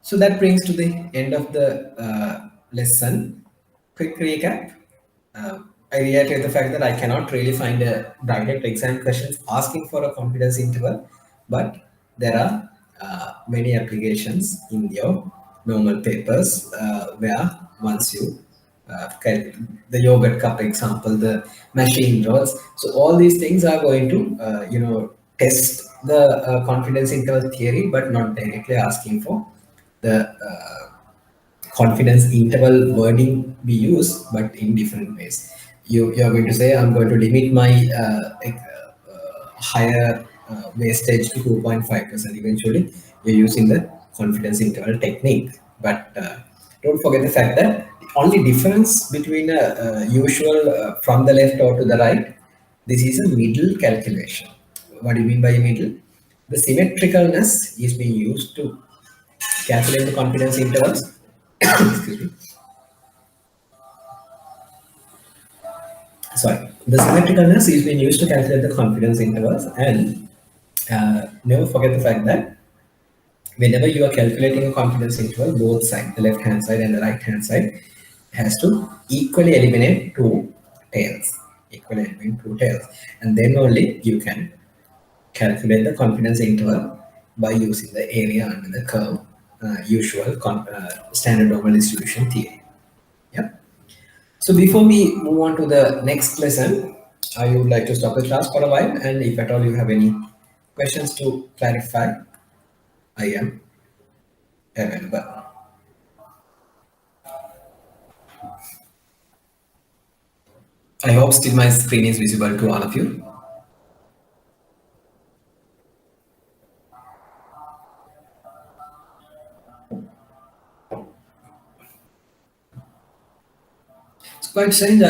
So that brings to the end of the lesson. Quick recap. I reiterate the fact that I cannot really find a direct exam questions asking for a confidence interval, but there are many applications in your normal papers where once you get the yogurt cup example, the machine rods. So all these things are going to test the confidence interval theory, but not directly asking for the confidence interval wording we use, but in different ways. You're going to say, I'm going to limit my higher wastage to 2.5%. Eventually, you're using the confidence interval technique. But don't forget the fact that the only difference between a usual from the left or to the right, this is a middle calculation. What do you mean by middle? The symmetricalness is being used to calculate the confidence intervals. Excuse me. Sorry. The symmetricalness is being used to calculate the confidence intervals, and never forget the fact that whenever you are calculating a confidence interval, both sides, the left hand side and the right hand side, has to equally eliminate two tails. Equally eliminate two tails, and then only you can calculate the confidence interval by using the area under the curve, usual standard normal distribution theory. Yeah. So before we move on to the next lesson, I would like to stop the class for a while, and if at all you have any questions to clarify, I am available. I hope still my screen is visible to all of you. It's quite strange.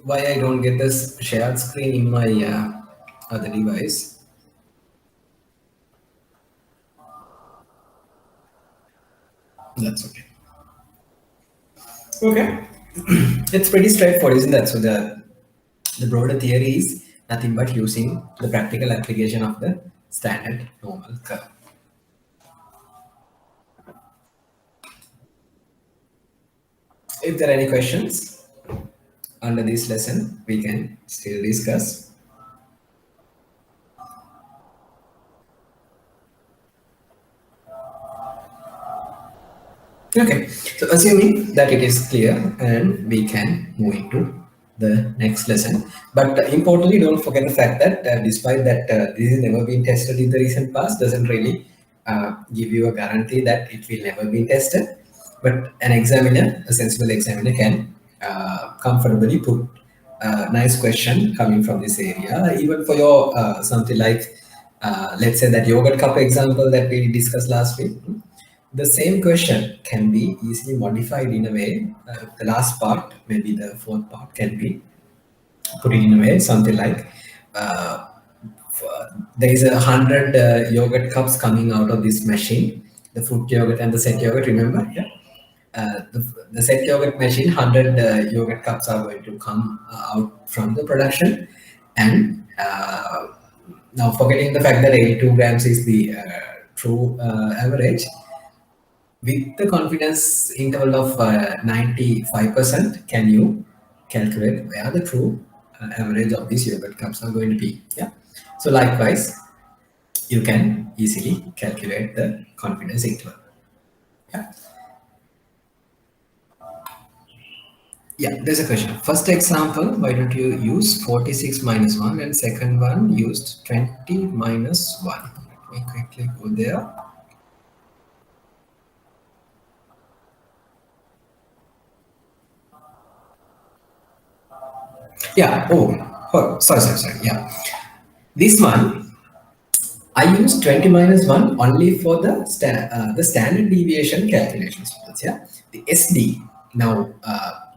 Why I don't get this shared screen in my other device. That's okay. Okay, it's pretty straightforward, isn't that? So the broader theory is nothing but using the practical application of the standard normal curve. If there are any questions under this lesson, we can still discuss. Okay, so assuming that it is clear, and we can move into the next lesson. But importantly, don't forget the fact that despite that this has never been tested in the recent past, doesn't really give you a guarantee that it will never be tested. But an examiner, a sensible examiner, can comfortably put nice question coming from this area. Even for your something like, let's say that yogurt cup example that we discussed last week, the same question can be easily modified in a way. The last part, maybe the fourth part, can be put it in a way something like. Uh, there is 100 yogurt cups coming out of this machine, the fruit yogurt and the set yogurt, remember? Yeah. The set yogurt machine, 100 yogurt cups are going to come out from the production. And now, forgetting the fact that 82 grams is the true average, with the confidence interval of 95%, can you calculate where the true average of these yogurt cups are going to be? Yeah. So likewise, you can easily calculate the confidence interval. Yeah. Yeah, there's a question. First example, why don't you use 46 minus 1, and second one used 20 minus 1. Let me quickly go there. Yeah, oh, sorry. Yeah. This one, I use 20 minus 1 only for the standard deviation calculations. Yeah, the SD. Now,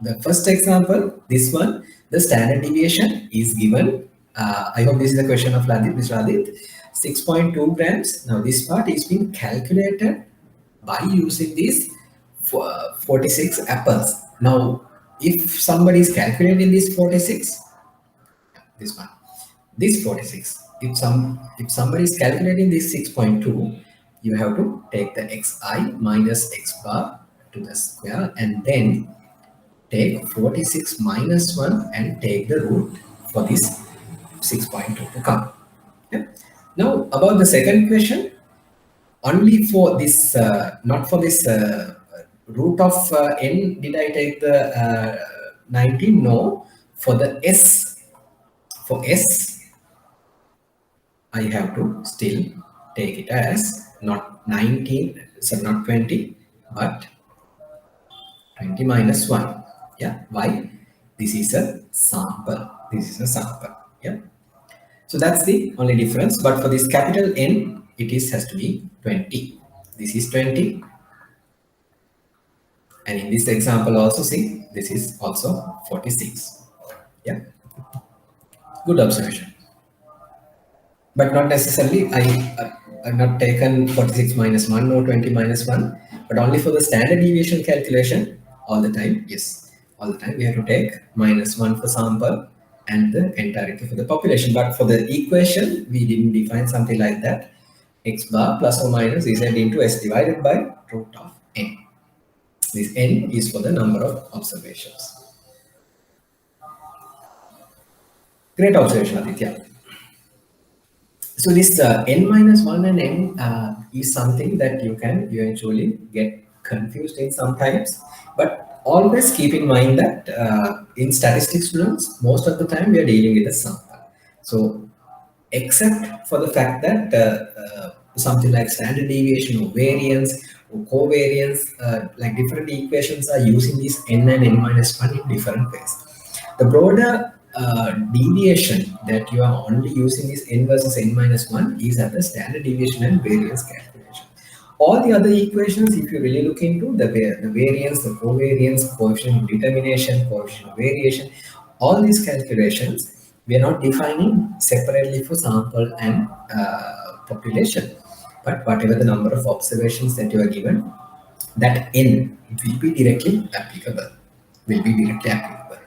the first example, this one, the standard deviation is given. I hope this is the question of Ladit, Mr. Ladit. 6.2 grams. Now, this part is being calculated by using these 46 apples. Now, if somebody is calculating this 46, this one, this 46, if somebody is calculating this 6.2, you have to take the xi minus x bar to the square, and then take 46 minus 1 and take the root for this 6.2 to come. Yeah. Now about the second question, only for this not for this root of n did I take the 19? No, for the s, for s I have to still take it as not 19, so not 20, but 20 minus 1. Yeah, why? This is a sample. This is a sample. Yeah. So that's the only difference. But for this capital N, it is has to be 20. This is 20. And in this example also, see, this is also 46. Yeah. Good observation. But not necessarily I've not taken 46 minus 1 or 20 minus 1, but only for the standard deviation calculation all the time. Yes, all the time we have to take minus 1 for sample and the entirety for the population. But for the equation, we didn't define something like that. X bar plus or minus z into s divided by root of n. This n is for the number of observations. Great observation, Aditya. So this n minus 1 and n is something that you can eventually get confused in sometimes, but always keep in mind that in statistics students, most of the time we are dealing with a sample. So except for the fact that something like standard deviation or variance or covariance, like different equations are using this n and n minus 1 in different ways. The broader deviation that you are only using is n versus n minus 1 is at the standard deviation and variance calculation. All the other equations, if you really look into the variance, the covariance, coefficient of determination, coefficient of variation, all these calculations, we are not defining separately for sample and population. But whatever the number of observations that you are given, that n will be directly applicable. Will be directly applicable.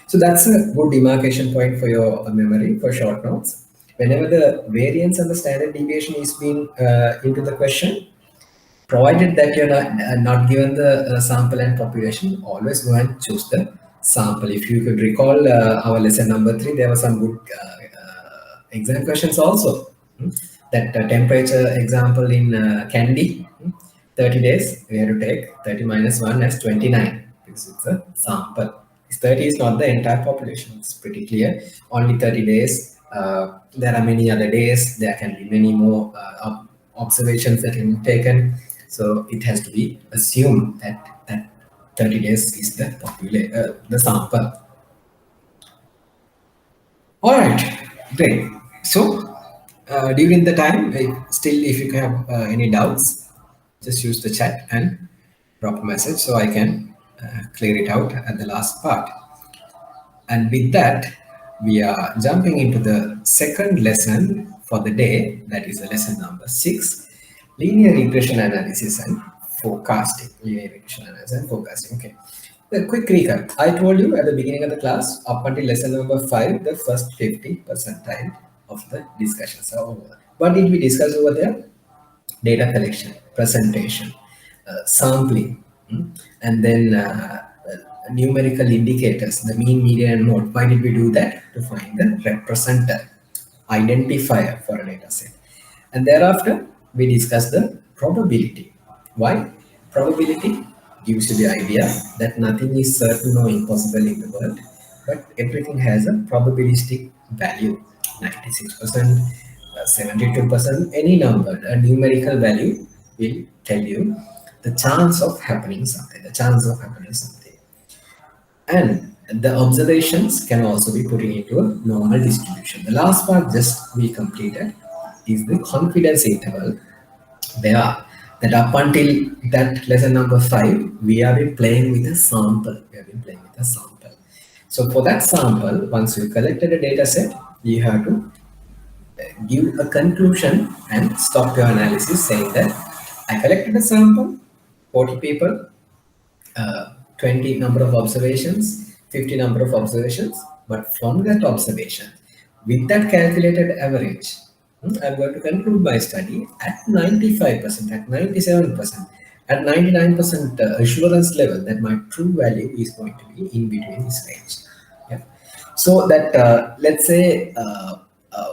So that's a good demarcation point for your memory for short notes. Whenever the variance and the standard deviation is being into the question, provided that you're not given the sample and population, always go and choose the sample. If you could recall our lesson number 3, there were some good exam questions also. That temperature example in candy, 30 days, we have to take 30 minus 1 as 29 because it's a sample. This 30 is not the entire population, it's pretty clear. Only 30 days. There are many other days, there can be many more observations that can be taken. So it has to be assumed that 30 days is the sample. All right, great. So, during the time, still, if you have any doubts, just use the chat and drop a message so I can clear it out at the last part. And with that, we are jumping into the second lesson for the day, that is the lesson number 6, linear regression analysis and forecasting. Linear regression analysis and forecasting. Okay. A quick recap. I told you at the beginning of the class, up until lesson number 5, the first 50 percentile of the discussions are over. What did we discuss over there? Data collection, presentation, sampling, and then numerical indicators, the mean, median, and mode. Why did we do that? To find the representer, identifier for a data set. And thereafter, we discuss the probability. Why? Probability gives you the idea that nothing is certain or impossible in the world, but everything has a probabilistic value. 96%, 72%, any number, a numerical value will tell you the chance of happening something, the chance of happening something. And the observations can also be put into a normal distribution. The last part just we completed is the confidence interval. There, that up until that lesson number 5, we have been playing with a sample. We have been playing with a sample. So for that sample, once you collected a data set, you have to give a conclusion and stop your analysis saying that I collected a sample, 40 people, 20 number of observations, 50 number of observations, but from that observation, with that calculated average, I'm going to conclude my study at 95%, at 97%, at 99% assurance level that my true value is going to be in between this range. Yeah. So that let's say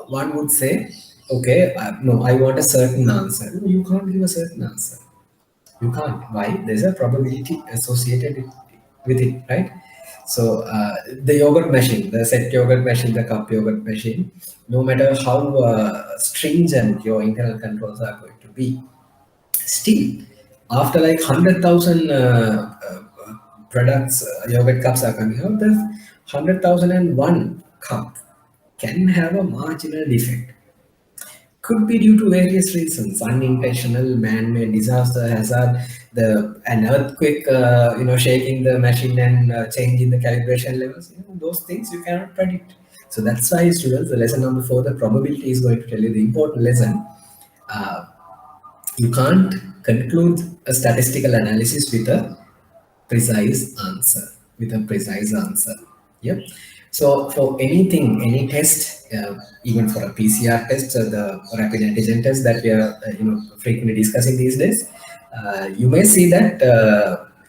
one would say, okay, no, I want a certain answer. No, you can't give a certain answer. You can't. Why? There's a probability associated with it, right? So the yogurt machine, the set yogurt machine, the cup yogurt machine, no matter how stringent your internal controls are going to be, still after like 100,000 products, yogurt cups are coming out, the 100,001 cup can have a marginal defect. Could be due to various reasons: unintentional, man-made disaster, hazard, an earthquake, shaking the machine and changing the calibration levels. Those things you cannot predict. So that's why, students, the lesson number 4, the probability, is going to tell you the important lesson. Uh, you can't conclude a statistical analysis with a precise answer. Yep. So for anything, any test, even for a PCR test, the rapid antigen test that we are frequently discussing these days, you may see that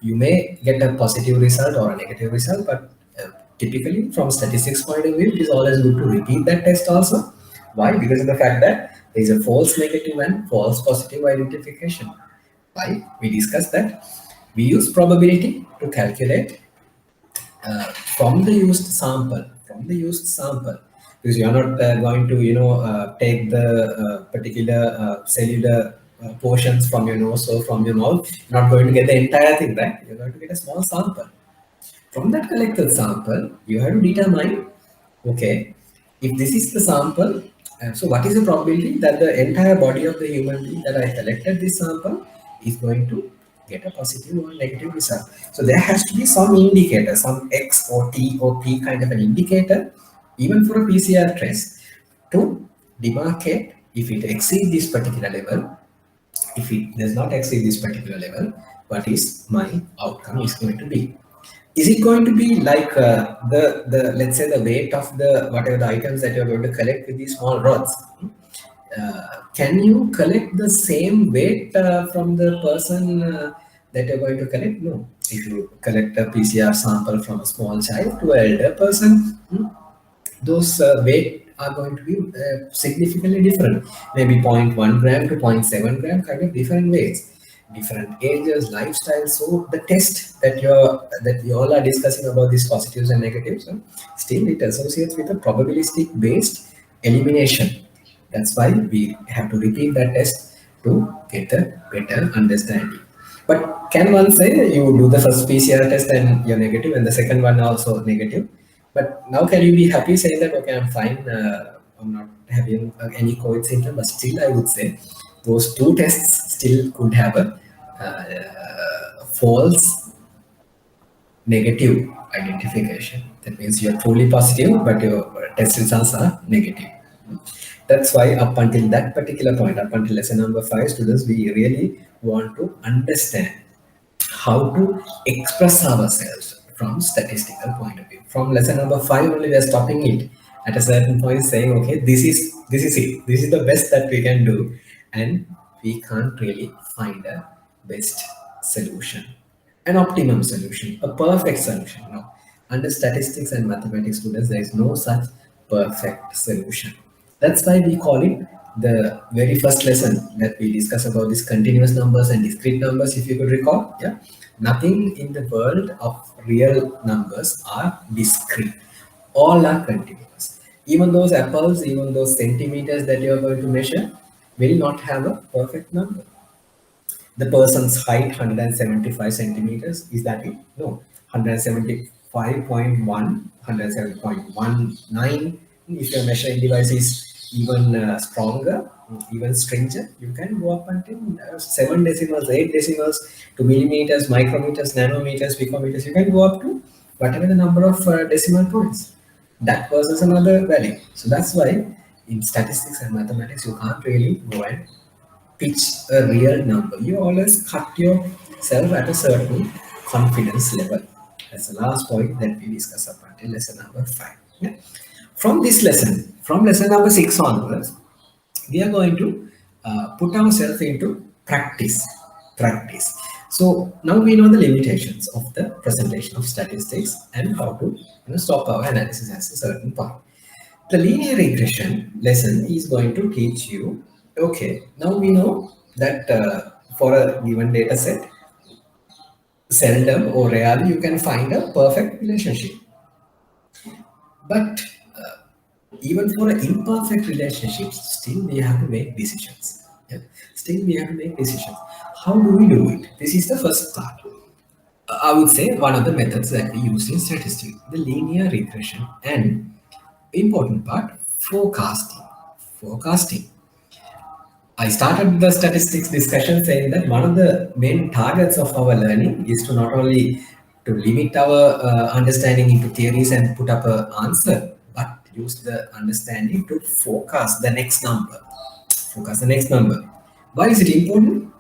you may get a positive result or a negative result, but typically from statistics point of view, it is always good to repeat that test also. Why? Because of the fact that there is a false negative and false positive identification. Why? We discussed that we use probability to calculate from the used sample, because you are not going to take the particular cellular portions from your nose or from your mouth. You're not going to get the entire thing, right? You're going to get a small sample. From that collected sample, you have to determine, okay, if this is the sample, so what is the probability that the entire body of the human being that I collected this sample is going to get a positive or negative result? So there has to be some indicator, some X or T or P kind of an indicator, even for a PCR test, to demarcate if it exceeds this particular level. If it does not exceed this particular level, what is my outcome is going to be? Is it going to be like the let's say the weight of the whatever the items that you're going to collect with these small rods? Can you collect the same weight from the person that you're going to collect? No. If you collect a PCR sample from a small child to an elder person, those weight are going to be significantly different. Maybe 0.1 gram to 0.7 gram, kind of different weights, different ages, lifestyles. So the test that you all are discussing about these positives and negatives, still it associates with a probabilistic based elimination. That's why we have to repeat that test to get a better understanding. But can one say you do the first PCR test and you're negative, and the second one also negative? But now, can you be happy saying that, okay, I'm fine, I'm not having any COVID symptom, but still, I would say those two tests still could have a false negative identification. That means you're truly positive, but your test results are negative. That's why, up until that particular point, up until lesson number five, students, we really want to understand how to express ourselves from statistical point of view. From lesson number five only, we are stopping it at a certain point, saying, okay, this is it. This is the best that we can do, and we can't really find a best solution, an optimum solution, a perfect solution. No, under statistics and mathematics students, there is no such perfect solution. That's why we call it the very first lesson that we discuss about these continuous numbers and discrete numbers, if you could recall. Yeah, nothing in the world of real numbers are discrete. All are continuous. Even those apples, even those centimeters that you are going to measure, will not have a perfect number. The person's height 175 centimeters, is that it? No, 175.1, 107.19. If your measuring device is even stronger, even stranger, you can go up until 7 decimals, 8 decimals, to millimeters, micrometers, nanometers, picometers. You can go up to whatever the number of decimal points that versus another value. So that's why in statistics and mathematics you can't really go and pitch a real number. You always cut yourself at a certain confidence level. That's the last point that we discuss up until lesson number five. Yeah. From this lesson, from lesson number six onwards, we are going to put ourselves into practice. Practice. So now we know the limitations of the presentation of statistics and how to stop our analysis at a certain point. The linear regression lesson is going to teach you, okay, now we know that for a given data set, seldom or rarely you can find a perfect relationship. But even for an imperfect relationships, still we have to make decisions. Yeah? Still we have to make decisions. How do we do it? This is the first part. I would say one of the methods that we use in statistics, the linear regression, and important part, forecasting. Forecasting. I started the statistics discussion saying that one of the main targets of our learning is to not only to limit our understanding into theories and put up an answer, but use the understanding to forecast the next number. Forecast the next number. Why is it important?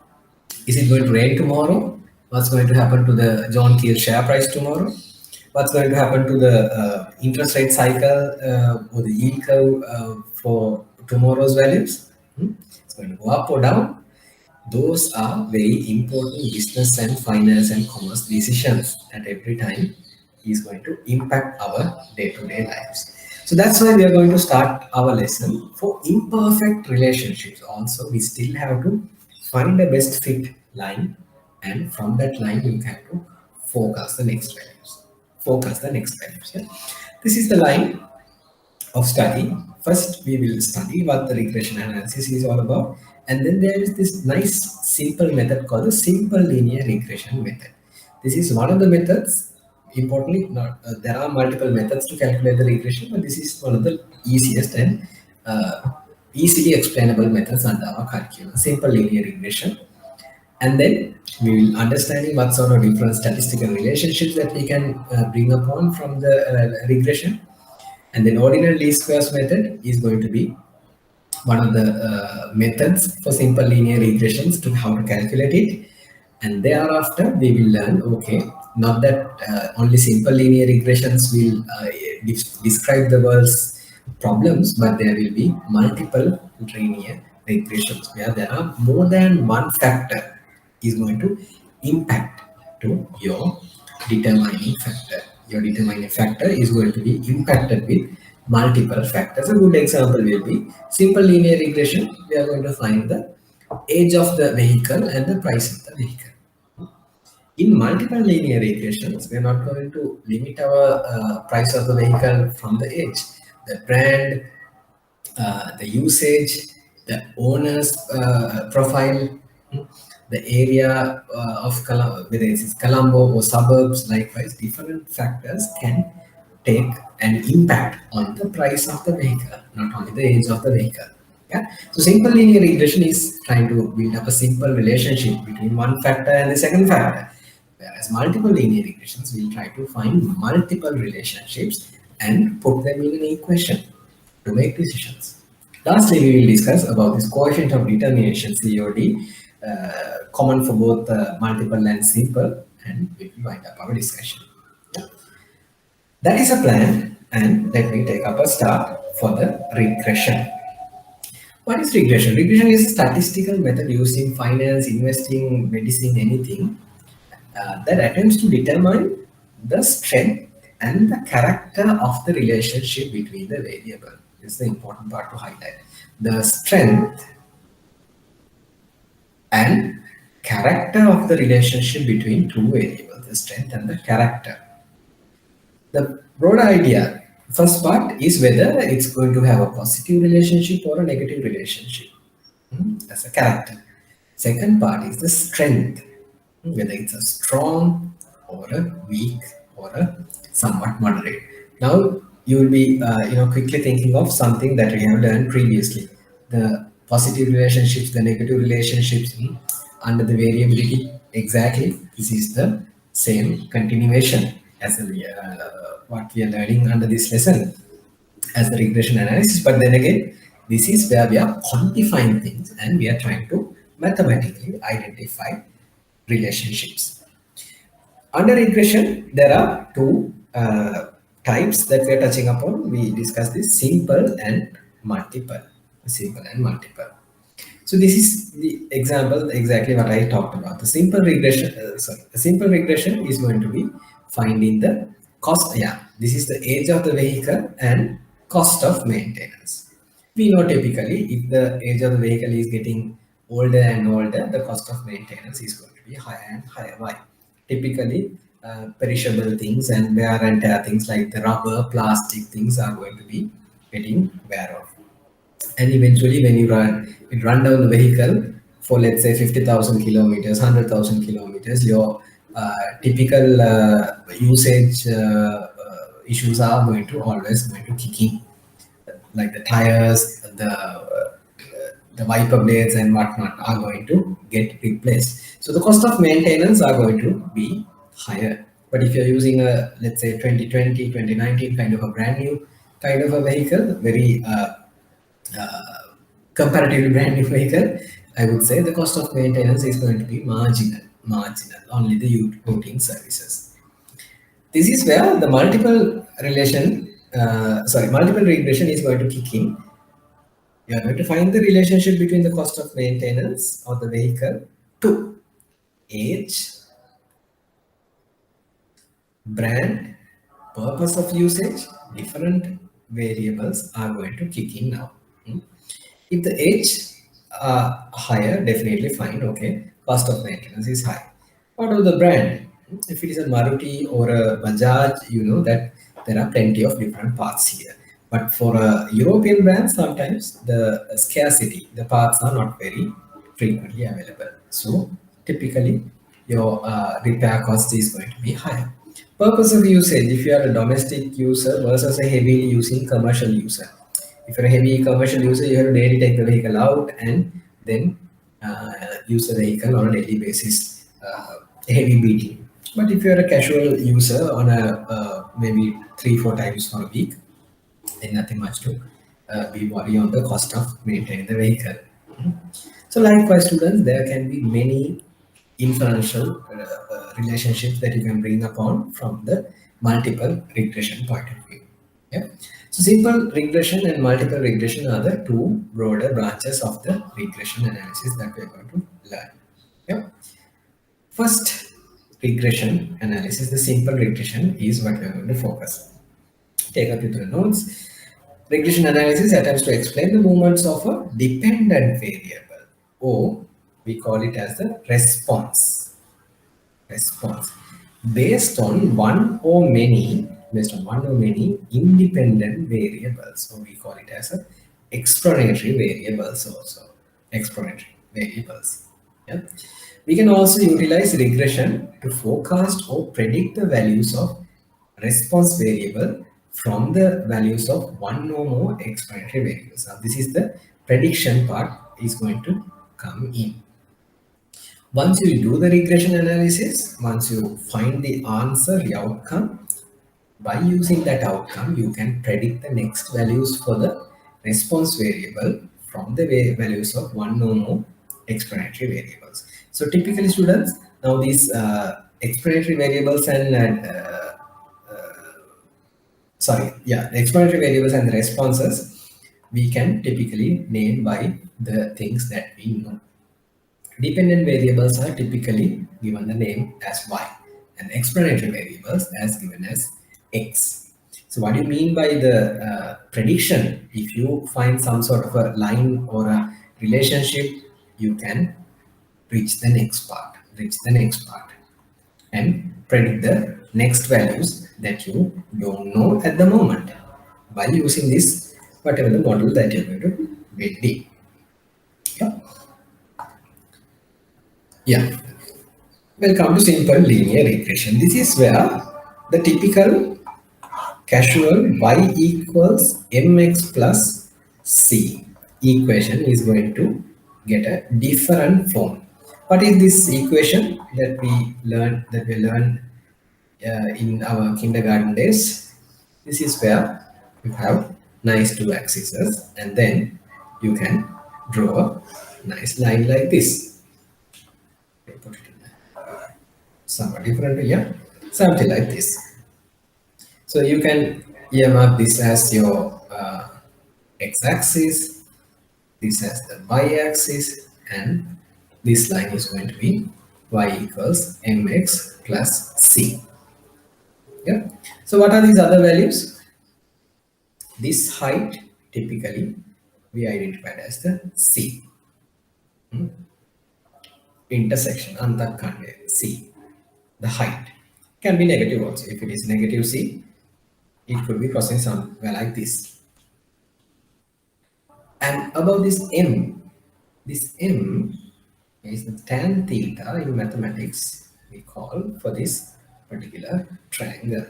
Is it going to rain tomorrow? What's going to happen to the John Keel share price tomorrow? What's going to happen to the interest rate cycle or the yield curve for tomorrow's values? It's going to go up or down. Those are very important business and finance and commerce decisions that every time is going to impact our day-to-day lives. So that's why we are going to start our lesson for imperfect relationships. Also, we still have to find the best fit line, and from that line, you have to forecast the next values. Forecast the next values. Yeah? This is the line of study. First, we will study what the regression analysis is all about, and then there is this nice simple method called the simple linear regression method. This is one of the methods. Importantly, not, there are multiple methods to calculate the regression, but this is one of the easiest and easily explainable methods under our curriculum. Simple linear regression, and then we will understanding what sort of different statistical relationships that we can bring upon from the regression. And then ordinary least squares method is going to be one of the methods for simple linear regressions to how to calculate it. And thereafter we will learn, okay, not that only simple linear regressions will describe the world's problems, but there will be multiple linear regressions where there are more than one factor is going to impact to your determining factor. Your determining factor is going to be impacted with multiple factors. A good example will be simple linear regression. We are going to find the age of the vehicle and the price of the vehicle. In multiple linear regressions, we are not going to limit our price of the vehicle from the age, the brand, the usage, the owner's profile, the area of Colombo, whether it's Colombo or suburbs. Likewise, different factors can take an impact on the price of the vehicle, not only the age of the vehicle. Yeah. So simple linear regression is trying to build up a simple relationship between one factor and the second factor. Whereas multiple linear regressions will try to find multiple relationships and put them in an equation to make decisions. Lastly, we will discuss about this coefficient of determination (COD), common for both multiple and simple, and we will wind up our discussion. Yeah. That is a plan, and let me take up a start for the regression. What is regression? Regression is a statistical method used in finance, investing, medicine, anything that attempts to determine the strength and the character of the relationship between the variable. This is the important part to highlight. The strength and character of the relationship between two variables, the strength and the character. The broad idea, first part is whether it's going to have a positive relationship or a negative relationship. That's a character. Second part is the strength, whether it's a strong or a weak or a somewhat moderate. Now you will be quickly thinking of something that we have learned previously: the positive relationships, the negative relationships under the variability. Exactly, this is the same continuation as what we are learning under this lesson as the regression analysis. But then again, this is where we are quantifying things and we are trying to mathematically identify relationships. Under regression, there are two types that we are touching upon. We discussed this: simple and multiple. Simple and multiple. So this is the example, exactly what I talked about. The simple regression is going to be finding the cost. Yeah, this is the age of the vehicle and cost of maintenance. We know typically if the age of the vehicle is getting older and older, the cost of maintenance is going to be higher and higher. Why? Typically, perishable things and wear and tear things like the rubber, plastic things are going to be getting wear off. And eventually, when you run down the vehicle for, let's say, 50,000 kilometers, 100,000 kilometers, your typical usage issues are going to always going to kick in, like the tires, the wiper blades and whatnot are going to get replaced. So the cost of maintenance are going to be higher. But if you're using a, let's say, 2020, 2019 kind of a brand new kind of a vehicle, very comparatively brand new vehicle, I would say the cost of maintenance is going to be marginal, only the routine services. This is where the multiple regression is going to kick in. You are going to find the relationship between the cost of maintenance of the vehicle to age, brand, purpose of usage. Different variables are going to kick in now. If the age higher, definitely fine. Okay, cost of maintenance is high. What about the brand? If it is a Maruti or a Bajaj, you know that there are plenty of different parts here. But for a European brand, sometimes the scarcity, the parts are not very frequently available. So typically, your repair cost is going to be higher. Purpose of usage: if you are a domestic user versus a heavily using commercial user. If you're a heavy commercial user, you have to daily take the vehicle out and then use the vehicle on a daily basis, heavy beating. But if you're a casual user on a maybe 3-4 times for a week, then nothing much to be worry on the cost of maintaining the vehicle. So likewise, students, there can be many inferential relationships that you can bring upon from the multiple regression point of view. Yeah. So simple regression and multiple regression are the two broader branches of the regression analysis that we are going to learn. Yeah. First regression analysis, the simple regression is what we are going to focus. Take up your notes. Regression analysis attempts to explain the movements of a dependent variable, or we call it as the response based on one or many independent variables. So we call it as a explanatory variables also. Explanatory variables. Yeah. We can also utilize regression to forecast or predict the values of response variable from the values of one or more explanatory variables. Now, this is the prediction part is going to come in. Once you do the regression analysis, once you find the answer, the outcome, by using that outcome, you can predict the next values for the response variable from the values of one or more explanatory variables. So typically students, now these explanatory variables and the explanatory variables and the responses, we can typically name by the things that we know. Dependent variables are typically given the name as y and explanatory variables as given as x. So what do you mean by the prediction? If you find some sort of a line or a relationship, you can reach the next part and predict the next values that you don't know at the moment by using this whatever the model that you're going to build in. Yeah. Yeah. Welcome to simple linear regression. This is where the typical casual y equals mx plus c equation is going to get a different form. What is this equation that we learned in our kindergarten days? This is where you have nice two axes and then you can draw a nice line like this. Put it in there. Somewhat different, yeah, something like this. So you can earmark this as your x-axis, this as the y-axis, and this line is going to be y equals mx plus c. Yeah. So what are these other values? This height typically we identified as the c. Intersection antakande c. The height can be negative also. If it is negative c, it could be crossing somewhere like this. And above this m is the tan theta in mathematics we call for this particular triangle.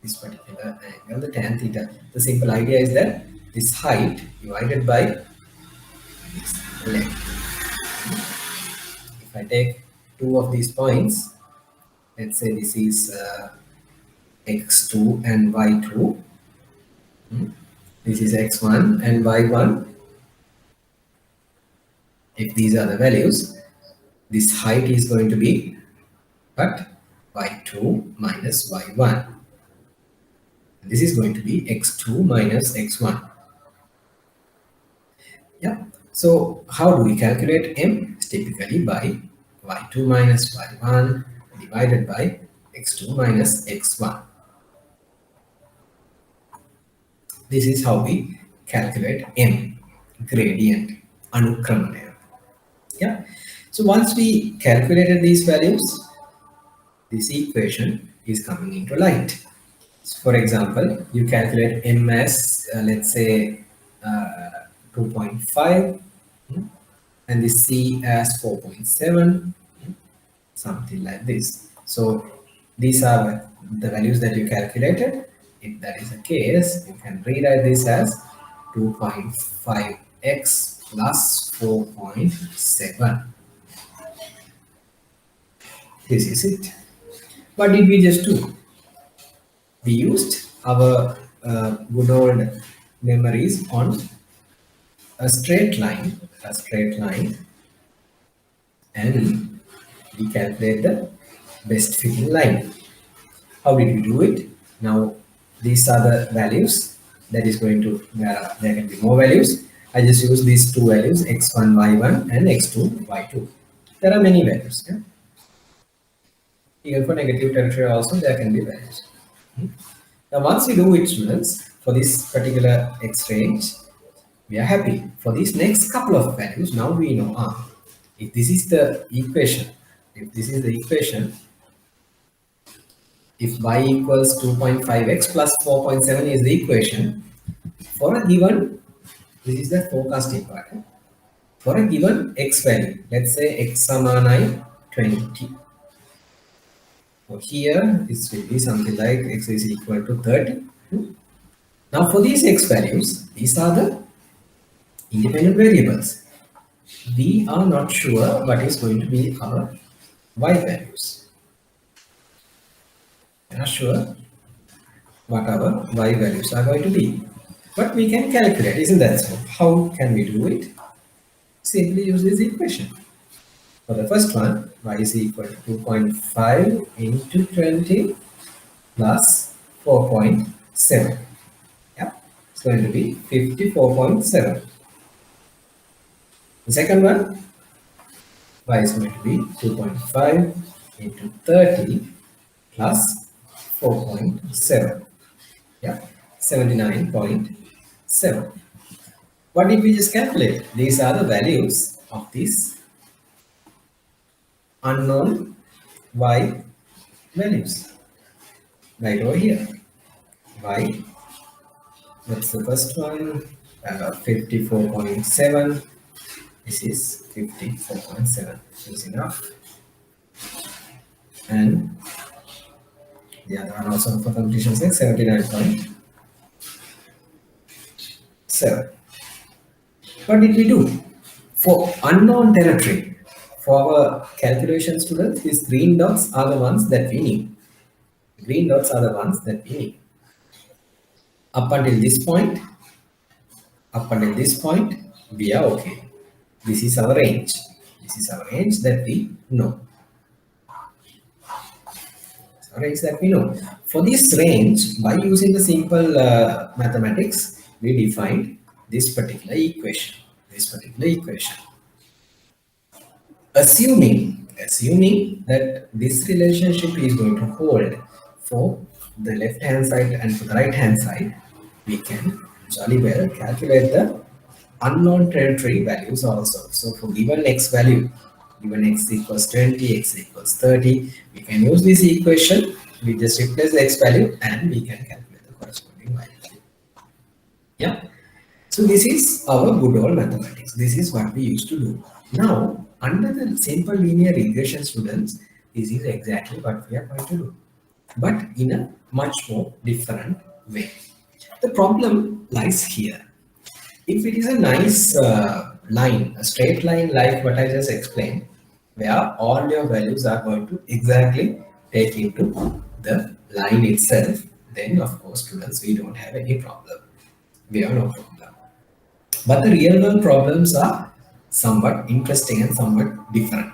This particular angle, the tan theta. The simple idea is that this height divided by this length. If I take two of these points, let's say this is x2 and y2. This is x1 and y1. If these are the values, this height is going to be what? Y2 minus y1. This is going to be x2 minus x1. Yeah. So how do we calculate m? It's typically by y2 minus y1 divided by x2 minus x1. This is how we calculate m, gradient, anukramanaya. Yeah. So once we calculated these values, this equation is coming into light. So for example, you calculate m as let's say 2.5 and the c as 4.7, something like this. So these are the values that you calculated. If that is the case, you can rewrite this as 2.5x plus 4.7. This is it. What did we just do? We used our good old memories on a straight line, and we calculate the best fitting line. How did we do it? Now, these are the values that is going to, there can be more values. I just use these two values, x1, y1 and x2, y2. There are many values. Yeah? Even for negative territory also, there can be values. Now, once we do it, students, for this particular x range, we are happy. For these next couple of values, now we know, if this is the equation, if y equals 2.5x plus 4.7 is the equation, for a given, this is the forecasting part. For a given x value, let's say x samanai 20. So here it will be something like x is equal to 30. Now for these x values, these are the independent variables. We are not sure what is going to be our y values. We are not sure what our y values are going to be. But we can calculate, isn't that so? How can we do it? Simply use this equation. For the first one, y is equal to 2.5 into 20 plus 4.7. Yeah, it's going to be 54.7. The second one, y is going to be 2.5 into 30 plus 4.7. Yeah, 79.7. What did we just calculate? These are the values of these unknown y values right over here. Y, that's the first one, 54.7. This is 54.7 is enough. And the other one also for completion's sake, 79.7. What did we do? For unknown territory, for our calculation students, these green dots are the ones that we need. Green dots are the ones that we need. Up until this point, we are okay. This is our range. This is our range that we know. Range that we know. For this range, by using the simple mathematics, we defined this particular equation. Assuming that this relationship is going to hold for the left hand side and for the right hand side, we can jolly well calculate the unknown territory values also. So for given x value, given x equals 20, x equals 30, we can use this equation. We just replace the x value and we can calculate the corresponding y value. Yeah. So this is our good old mathematics. This is what we used to do. Now, under the simple linear regression, students, this is exactly what we are going to do, but in a much more different way. The problem lies here. If it is a nice line, a straight line like what I just explained, where all your values are going to exactly take into the line itself, then of course, students, we don't have any problem. We have no problem. But the real world problems are somewhat interesting and somewhat different.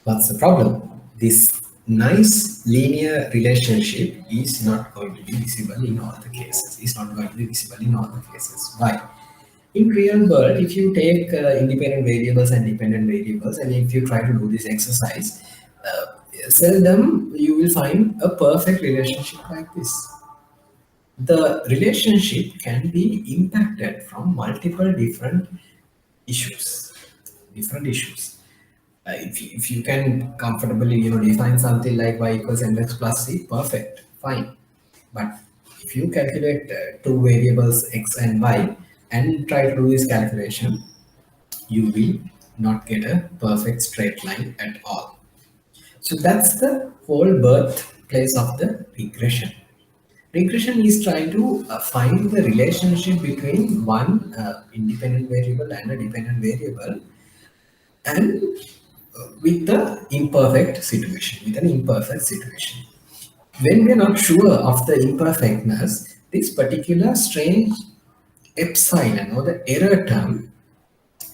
What's the problem? This nice linear relationship is not going to be visible in all the cases. It's not going to be visible in all the cases. Why? In real world, if you take independent variables and dependent variables, and if you try to do this exercise, seldom you will find a perfect relationship like this. The relationship can be impacted from multiple different issues. If you can comfortably define something like y equals mx plus c, perfect, fine. But if you calculate two variables x and y and try to do this calculation, you will not get a perfect straight line at all. So that's the whole birthplace of the regression. Regression is trying to find the relationship between one independent variable and a dependent variable, and with the imperfect situation, with an imperfect situation. When we are not sure of the imperfectness, this particular strange epsilon or the error term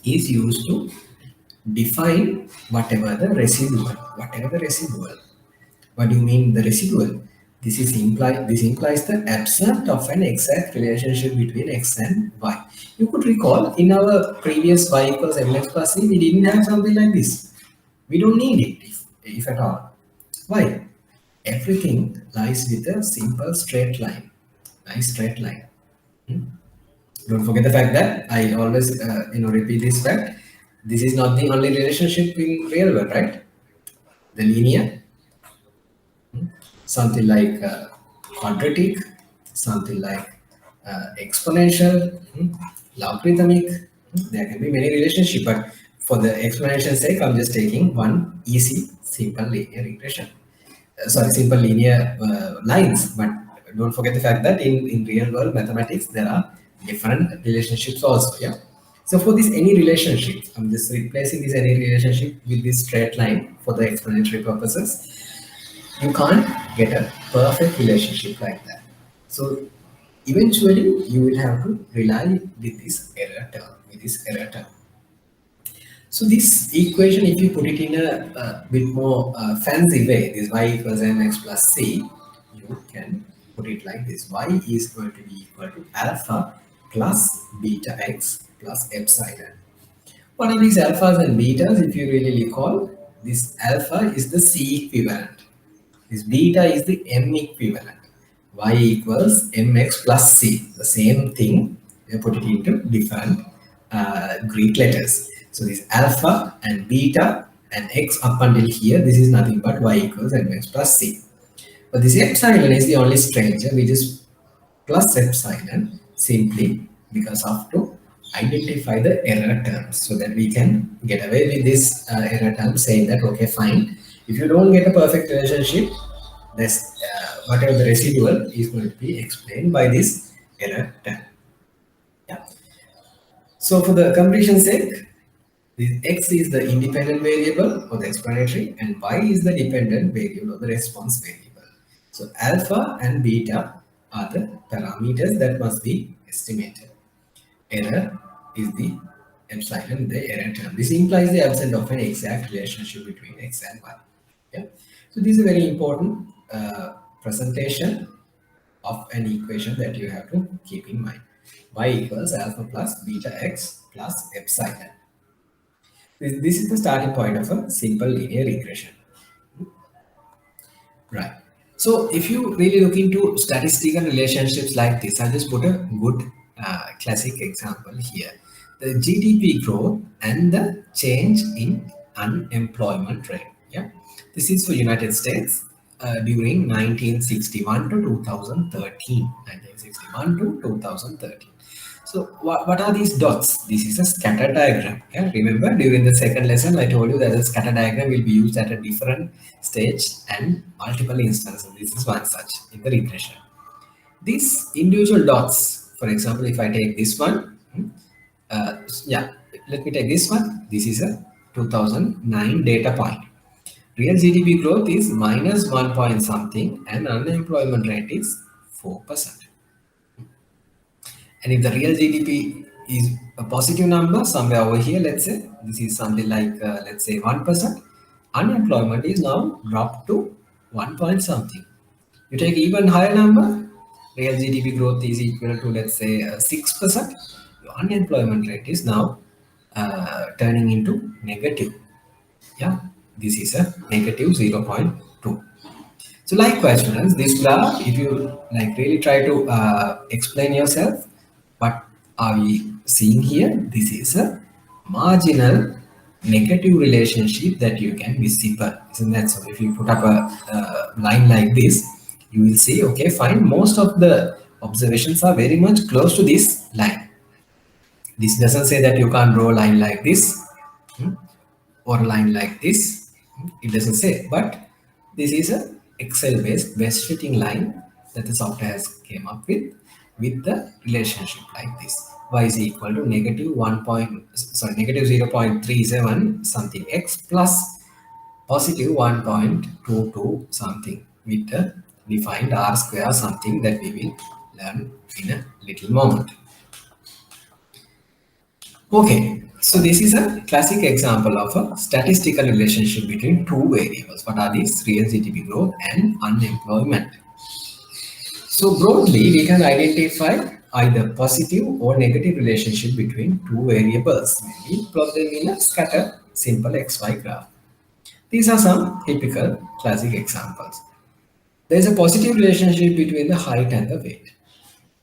is used to define whatever the residual. What do you mean the residual? This implies the absence of an exact relationship between x and y. You could recall in our previous y equals mx plus c, we didn't have something like this. We don't need it if at all. Why? Everything lies with a simple straight line. Nice straight line. Don't forget the fact that I always repeat this fact. This is not the only relationship in real world, right? The linear, something like quadratic, something like exponential, logarithmic. There can be many relationships, but for the explanation's sake, I'm just taking one easy, simple linear regression. sorry, simple linear lines. But don't forget the fact that in real world mathematics, there are different relationships also. Yeah. So for this any relationship, I'm just replacing this any relationship with this straight line for the explanatory purposes. You can't get a perfect relationship like that. So eventually you will have to rely with this error term, with this error term. So this equation, if you put it in a bit more fancy way, this y equals mx plus c, you can put it like this. Y is going to be equal to alpha plus beta x plus epsilon. What are these alphas and betas? If you really recall, this alpha is the c equivalent. This beta is the m equivalent. Y equals mx plus c. The same thing. We put it into different Greek letters. So this alpha and beta and x up until here, this is nothing but y equals mx plus c. But this epsilon is the only stranger. We just plus epsilon simply because of to identify the error terms so that we can get away with this error term saying that okay fine, if you don't get a perfect relationship, this whatever the residual is going to be explained by this error term. Yeah. So for the completion sake, this x is the independent variable or the explanatory and y is the dependent variable or the response variable. So alpha and beta are the parameters that must be estimated. Error is the epsilon, the error term. This implies the absence of an exact relationship between x and y. Yeah. So this is a very important presentation of an equation that you have to keep in mind. Y equals alpha plus beta x plus epsilon. This is the starting point of a simple linear regression. Right. So if you really look into statistical relationships like this, I'll just put a good classic example here. The GDP growth and the change in unemployment rate. Yeah. This is for United States during 1961 to 2013. 1961 to 2013. So what are these dots? This is a scatter diagram. Yeah, remember during the second lesson I told you that the scatter diagram will be used at a different stage and multiple instances. This is one such in the regression. These individual dots, for example, if I take this one, yeah, let me take this one. This is a 2009 data point. Real GDP growth is minus 1 point something and unemployment rate is 4%. And if the real GDP is a positive number somewhere over here, let's say this is something like let's say 1%, unemployment is now dropped to 1 point something. You take even higher number, real GDP growth is equal to let's say 6%. Your unemployment rate is now turning into negative. Yeah, this is a negative 0.2. So likewise, students, this graph, if you like really try to explain yourself, what are we seeing here? This is a marginal negative relationship that you can visible, isn't that so? If you put up a line like this, you will see, okay, fine, most of the observations are very much close to this line. This doesn't say that you can't draw a line like this. Or a line like this. It doesn't say, but this is a Excel based best fitting line that the software has came up with the relationship like this. Y is equal to negative 1 point, sorry, negative 0.37 something x plus positive 1.22 something with the defined r square something that we will learn in a little moment. Okay, so this is a classic example of a statistical relationship between two variables. What are these? Real GDP growth and unemployment. So broadly, we can identify either positive or negative relationship between two variables. We plot them in a scatter simple XY graph. These are some typical classic examples. There is a positive relationship between the height and the weight.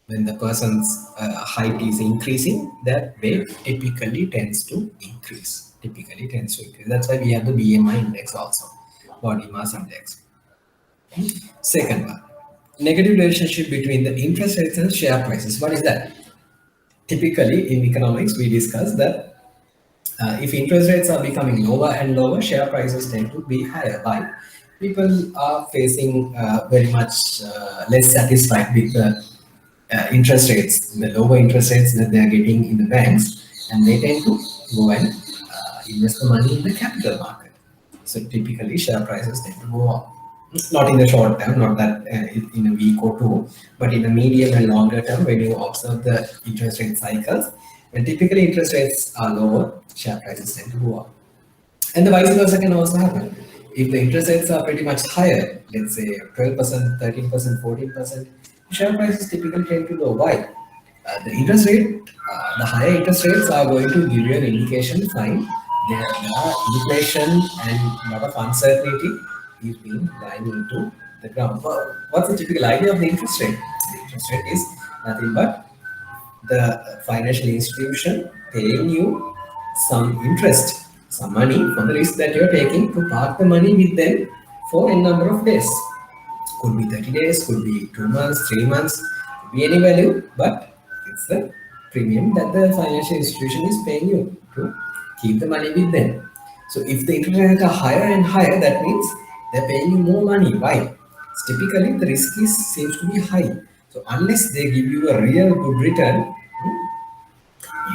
When the person's height is increasing, that weight typically tends to increase. Typically tends to increase. That's why we have the BMI index also, body mass index. Second one, negative relationship between the interest rates and share prices. What is that? Typically in economics, we discuss that if interest rates are becoming lower and lower, share prices tend to be higher. Why? people are facing very much less satisfied with the interest rates, the lower interest rates that they are getting in the banks, and they tend to go and invest the money in the capital market. So typically, share prices tend to go up. Not in the short term, not that in a week or two, but in the medium and longer term, when you observe the interest rate cycles, when typically interest rates are lower, share prices tend to go up. And the vice versa can also happen. If the interest rates are pretty much higher, let's say 12%, 13%, 14%, share prices typically tend to go. Why? The interest rate, the higher interest rates are going to give you an indication, fine, there are inflation and a lot of uncertainty is being lying into the ground. What's the typical idea of the interest rate? The interest rate is nothing but the financial institution paying you some interest, some money for the risk that you're taking to park the money with them for a number of days. Could be 30 days, could be 2 months, 3 months, could be any value, but it's the premium that the financial institution is paying you to keep the money with them. So if the interest rates are higher and higher, that means they're paying you more money. Why? Typically, the risk seems to be high. So unless they give you a real good return,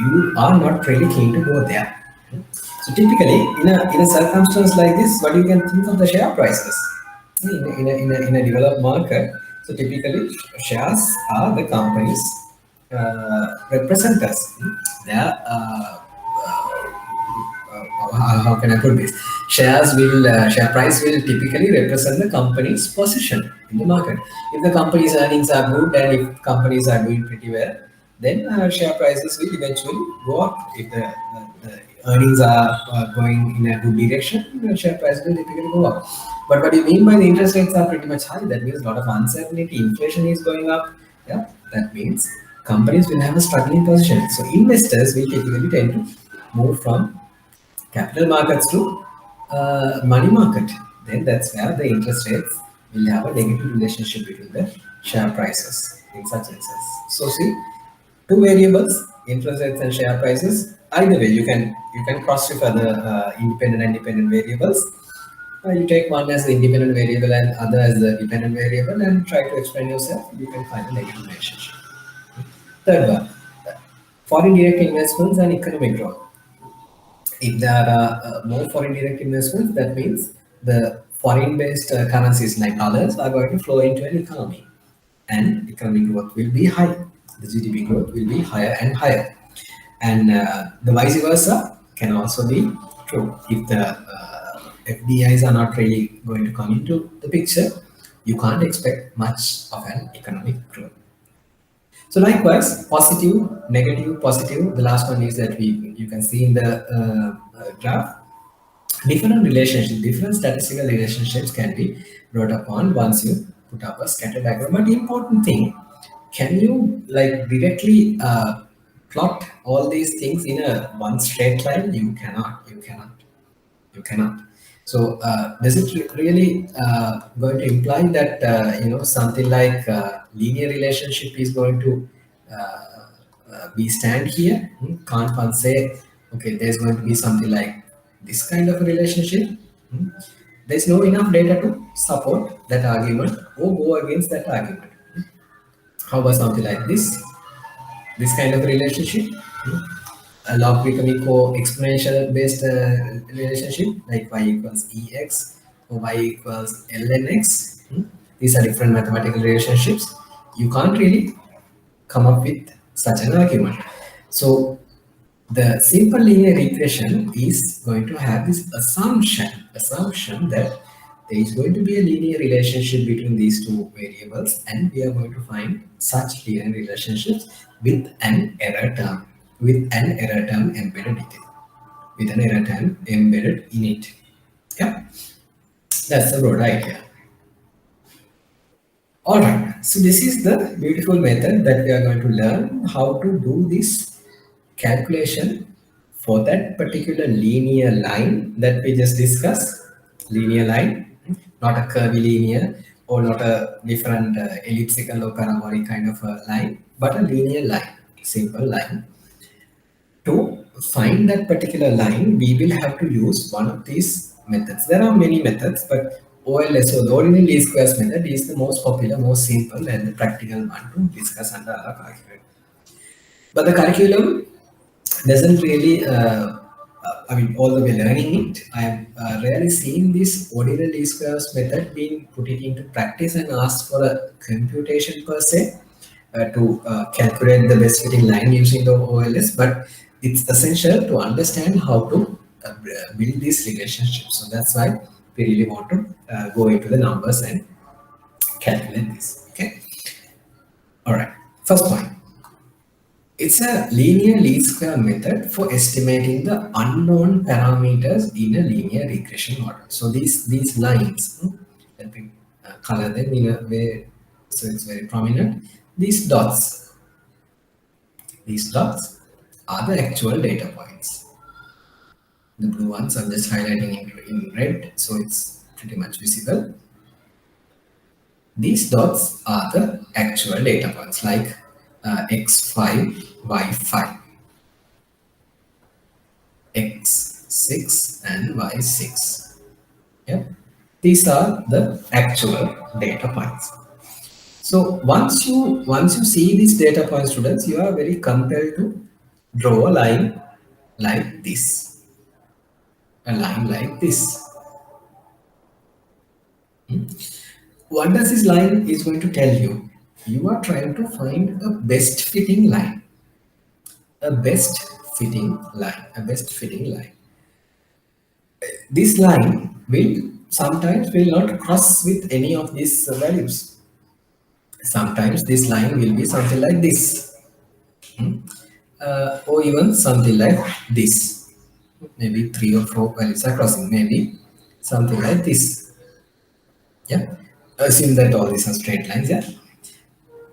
you are not really keen to go there. So typically, in a circumstance like this, what you can think of the share prices in a developed market. So typically, shares are the companies represent us. They are how can I put this? Share price will typically represent the company's position in the market. If the company's earnings are good and if companies are doing pretty well, then share prices will eventually go up. If the earnings are going in a good direction, the share price will typically go up. But what do you mean by the interest rates are pretty much high? That means a lot of uncertainty, inflation is going up. Yeah, that means companies will have a struggling position. So investors will typically tend to move from capital markets to money market, then that's where the interest rates will have a negative relationship between the share prices in such instance. So see, two variables, interest rates and share prices. Either way, you can cross refer the independent and dependent variables. You take one as the independent variable and other as the dependent variable and try to explain yourself. You can find a negative relationship. Third one, foreign direct investments and economic growth. If there are more foreign direct investments, that means the foreign-based currencies like dollars are going to flow into an economy, and economic growth will be high. The GDP growth will be higher and higher, and the vice versa can also be true. If the FDIs are not really going to come into the picture, you can't expect much of an economic growth. So likewise, positive, negative, positive. The last one is that we you can see in the graph different relationships, different statistical relationships can be brought upon once you put up a scatter diagram. But the important thing, can you like directly plot all these things in a one straight line? You cannot. You cannot. You cannot. So does it really going to imply that something like linear relationship is going to we stand here? Can't one say, okay, there's going to be something like this kind of a relationship? Hmm? There's no enough data to support that argument or go against that argument. How about something like this kind of relationship? A logarithmic or exponential based relationship like y equals ex or y equals ln x. These are different mathematical relationships. You can't really come up with such an argument. So the simple linear regression is going to have this assumption that there is going to be a linear relationship between these two variables, and we are going to find such linear relationships with an error term, embedded in it, with an error term embedded in it. Yeah, that's the broad idea. All right, so this is the beautiful method that we are going to learn how to do this calculation for that particular linear line that we just discussed. Linear line, not a curvilinear or not a different elliptical or parabolic kind of a line, but a linear line, simple line. To find that particular line, we will have to use one of these methods. There are many methods, but OLS, or the ordinary least squares method, is the most popular, most simple, and the practical one to discuss under our curriculum. But the curriculum doesn't really, I mean, although we're learning it, I have rarely seen this ordinary least squares method being put it into practice and asked for a computation per se to calculate the best fitting line using the OLS, but it's essential to understand how to build these relationships. So that's why we really want to go into the numbers and calculate this. Okay. All right. First point. It's a linear least square method for estimating the unknown parameters in a linear regression model. So these lines, let me color them in a way so it's very prominent. These dots are the actual data points. The blue ones I'm just highlighting in red, so it's pretty much visible. These dots are the actual data points, like x5, y5, x6, and y6. Yeah, these are the actual data points. So once you see these data points, students, you are very compelled to draw a line like this, a line like this. What does this line is going to tell you? You are trying to find a best fitting line, a best fitting line, a best fitting line. This line will sometimes will not cross with any of these values. Sometimes this line will be something like this, or even something like this. Maybe three or four values are crossing. Maybe something like this. Yeah. Assume that all these are straight lines. Yeah.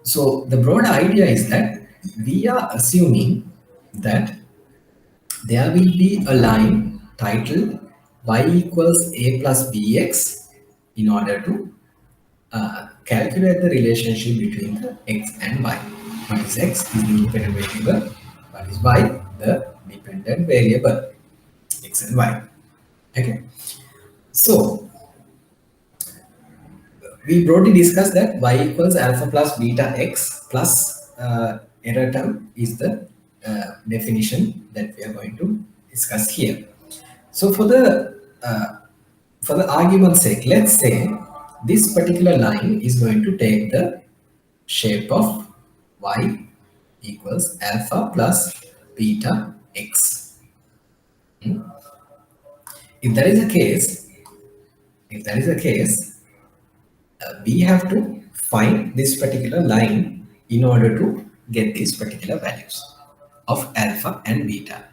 So the broad idea is that we are assuming that there will be a line titled y equals a plus bx in order to calculate the relationship between the x and y. What is x? Is the independent variable. What is y? The dependent variable, x and y. Okay. So we broadly discussed that y equals alpha plus beta x plus error term is the definition that we are going to discuss here. So for the argument's sake, let's say this particular line is going to take the shape of y equals alpha plus beta x. If that is the case, if that is the case, we have to find this particular line in order to get these particular values of alpha and beta.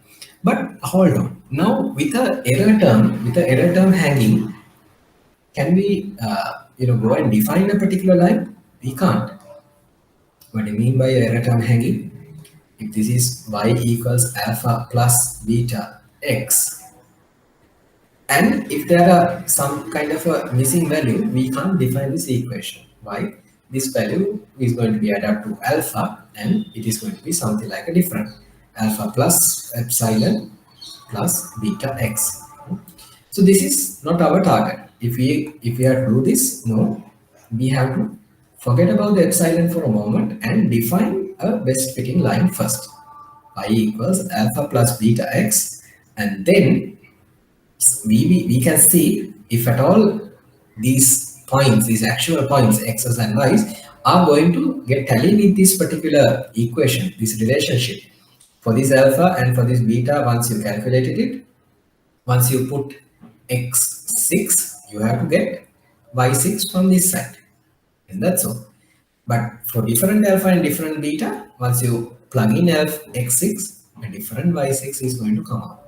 But hold on, now with the error term hanging, can we go and define a particular line? We can't. What do you mean by error term hanging? If this is y equals alpha plus beta x, and if there are some kind of a missing value, we can't define this equation. Why? This value is going to be added to alpha and it is going to be something like a different alpha plus epsilon plus beta x. So this is not our target. If we are to do this, no, we have to forget about the epsilon for a moment and define a best fitting line first. Y equals alpha plus beta x, and then we can see if at all these points, these actual points, x's and y's, are going to get tally with this particular equation, this relationship. For this alpha and for this beta, once you calculated it, once you put x6, you have to get y6 from this side. Isn't that so? But for different alpha and different beta, once you plug in x6, a different y6 is going to come out.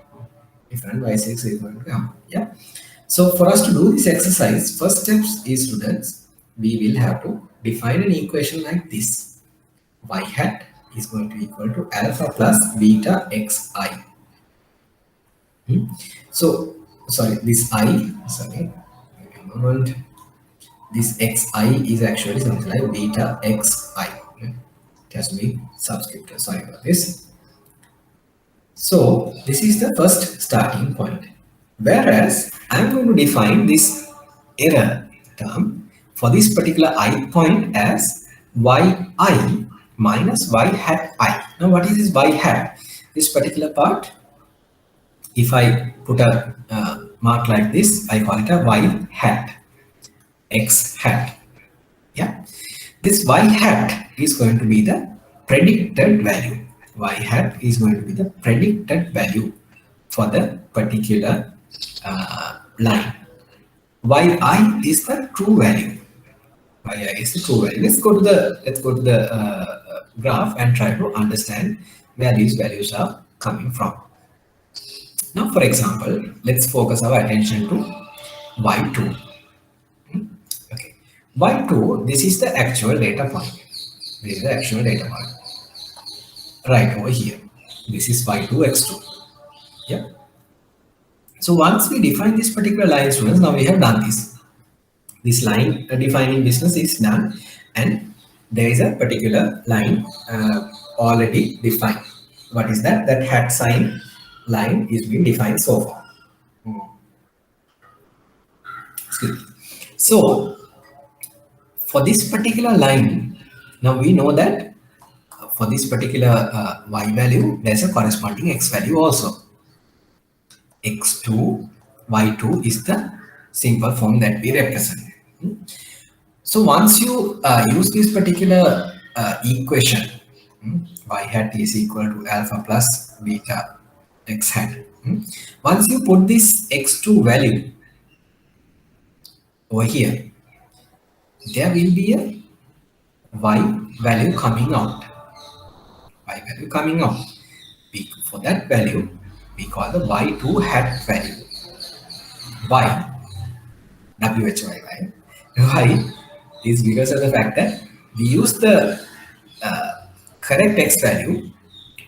Different y6 is going to come out. Yeah. So for us to do this exercise, first steps is, students, we will have to define an equation like this. Y hat is going to equal to alpha plus beta xi. So, sorry, this I, sorry, give me a moment. This xi is actually something like beta xi. It has to be subscripted. Sorry about this. So, this is the first starting point. Whereas, I'm going to define this error term for this particular I point as yi minus y hat I. Now what is this y hat? This particular part, if I put a mark like this, I call it a y hat, x hat. Yeah, this y hat is going to be the predicted value. Y hat is going to be the predicted value for the particular line. Yi is the true value. Yi is the true value. Let's go to the graph and try to understand where these values are coming from. Now, for example, let's focus our attention to y2. Okay, y2. This is the actual data point. This is the actual data point right over here. This is y2 x2. Yeah. So once we define this particular line, students, now we have done this. This line defining business is done, and there is a particular line already defined. What is that? That hat sign line is being defined so far. Excuse me. So for this particular line, now we know that for this particular y value, there's a corresponding x value also. x2, y2 is the simple form that we represent. So once you use this particular equation, y hat is equal to alpha plus beta x hat. Once you put this x2 value over here, there will be a y value coming out. Y value coming out. For that value, we call the y2 hat value. Y, why, right? Why is because of the fact that we use the correct x value,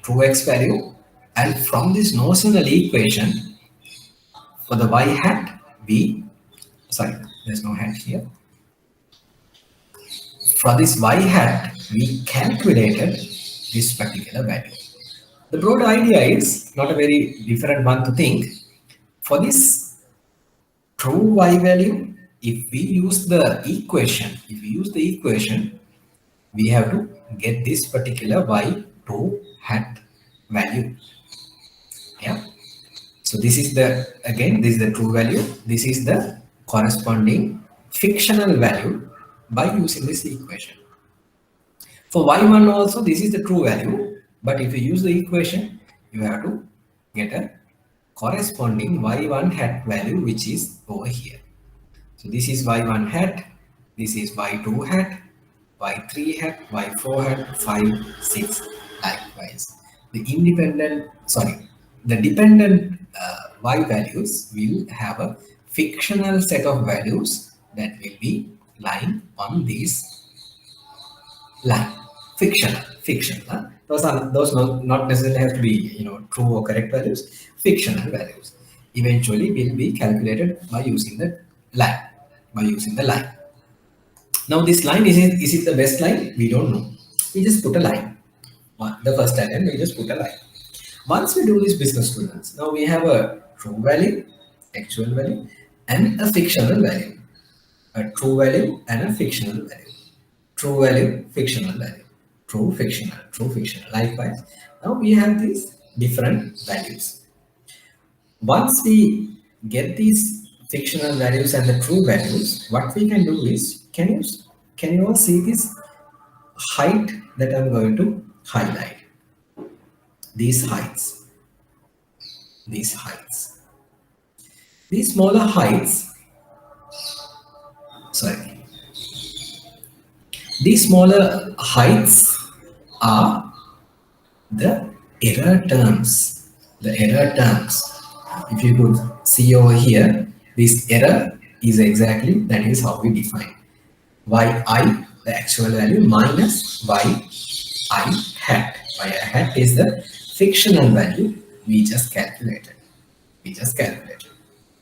true x value, and from this notional equation for the y hat, there's no hat here. For this y hat, we calculated this particular value. The broad idea is not a very different one to think. For this true y value, if we use the equation, we have to get this particular y2 hat value. Yeah. So this is the true value. This is the corresponding fictional value by using this equation. For y1 also, this is the true value. But if you use the equation, you have to get a corresponding y1 hat value, which is over here. So this is y1 hat, this is y2 hat, y3 hat, y4 hat, 5, 6, likewise. The dependent y values will have a fictional set of values that will be lying on this line. Fictional. Those not necessarily have to be true or correct values. Fictional values eventually will be calculated by using the line. Now this line is it the best line? We don't know. We just put a line. The first item we just put a line. Once we do this, business students, now we have a true value, actual value, and a fictional value. A true value and a fictional value. True value, fictional value. True, fictional, likewise. Now we have these different values. Once we get these fictional values and the true values, what we can do is, can you all see this height that I'm going to highlight? These heights. These smaller heights, these smaller heights are the error terms. If you could see over here, this error is exactly, that is how we define yi, the actual value, minus yi hat. Yi hat is the fictional value we just calculated.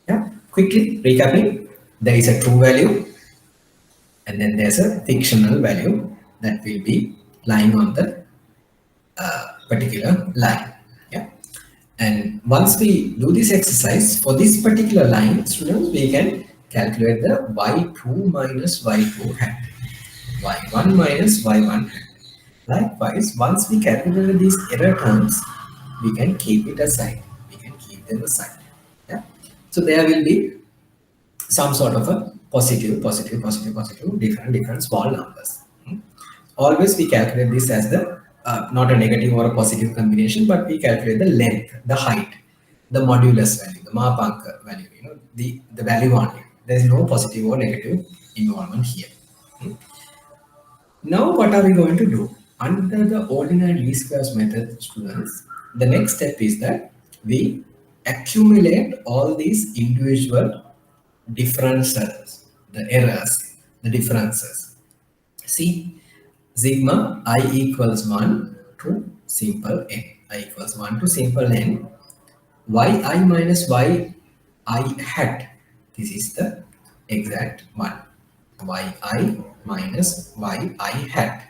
Yeah. Quickly recapping, there is a true value, and then there's a fictional value that will be lying on the particular line. Yeah. And once we do this exercise for this particular line, students, we can calculate the y2 minus y2 hat, y1 minus y1 hat. Likewise, once we calculate these error terms, we can keep it aside. We can keep them aside. Yeah. So there will be some sort of a positive, positive, positive, positive, different small numbers. Always we calculate this as the not a negative or a positive combination, but we calculate the length, the height, the modulus value, the Mahapanka value, the value only. There is no positive or negative involvement here. Now what are we going to do? Under the ordinary least squares method, students, the next step is that we accumulate all these individual differences, the errors, the differences. See, sigma I equals 1 to simple n. I equals 1 to simple n. yi minus yi hat. This is the exact one. Yi minus yi hat.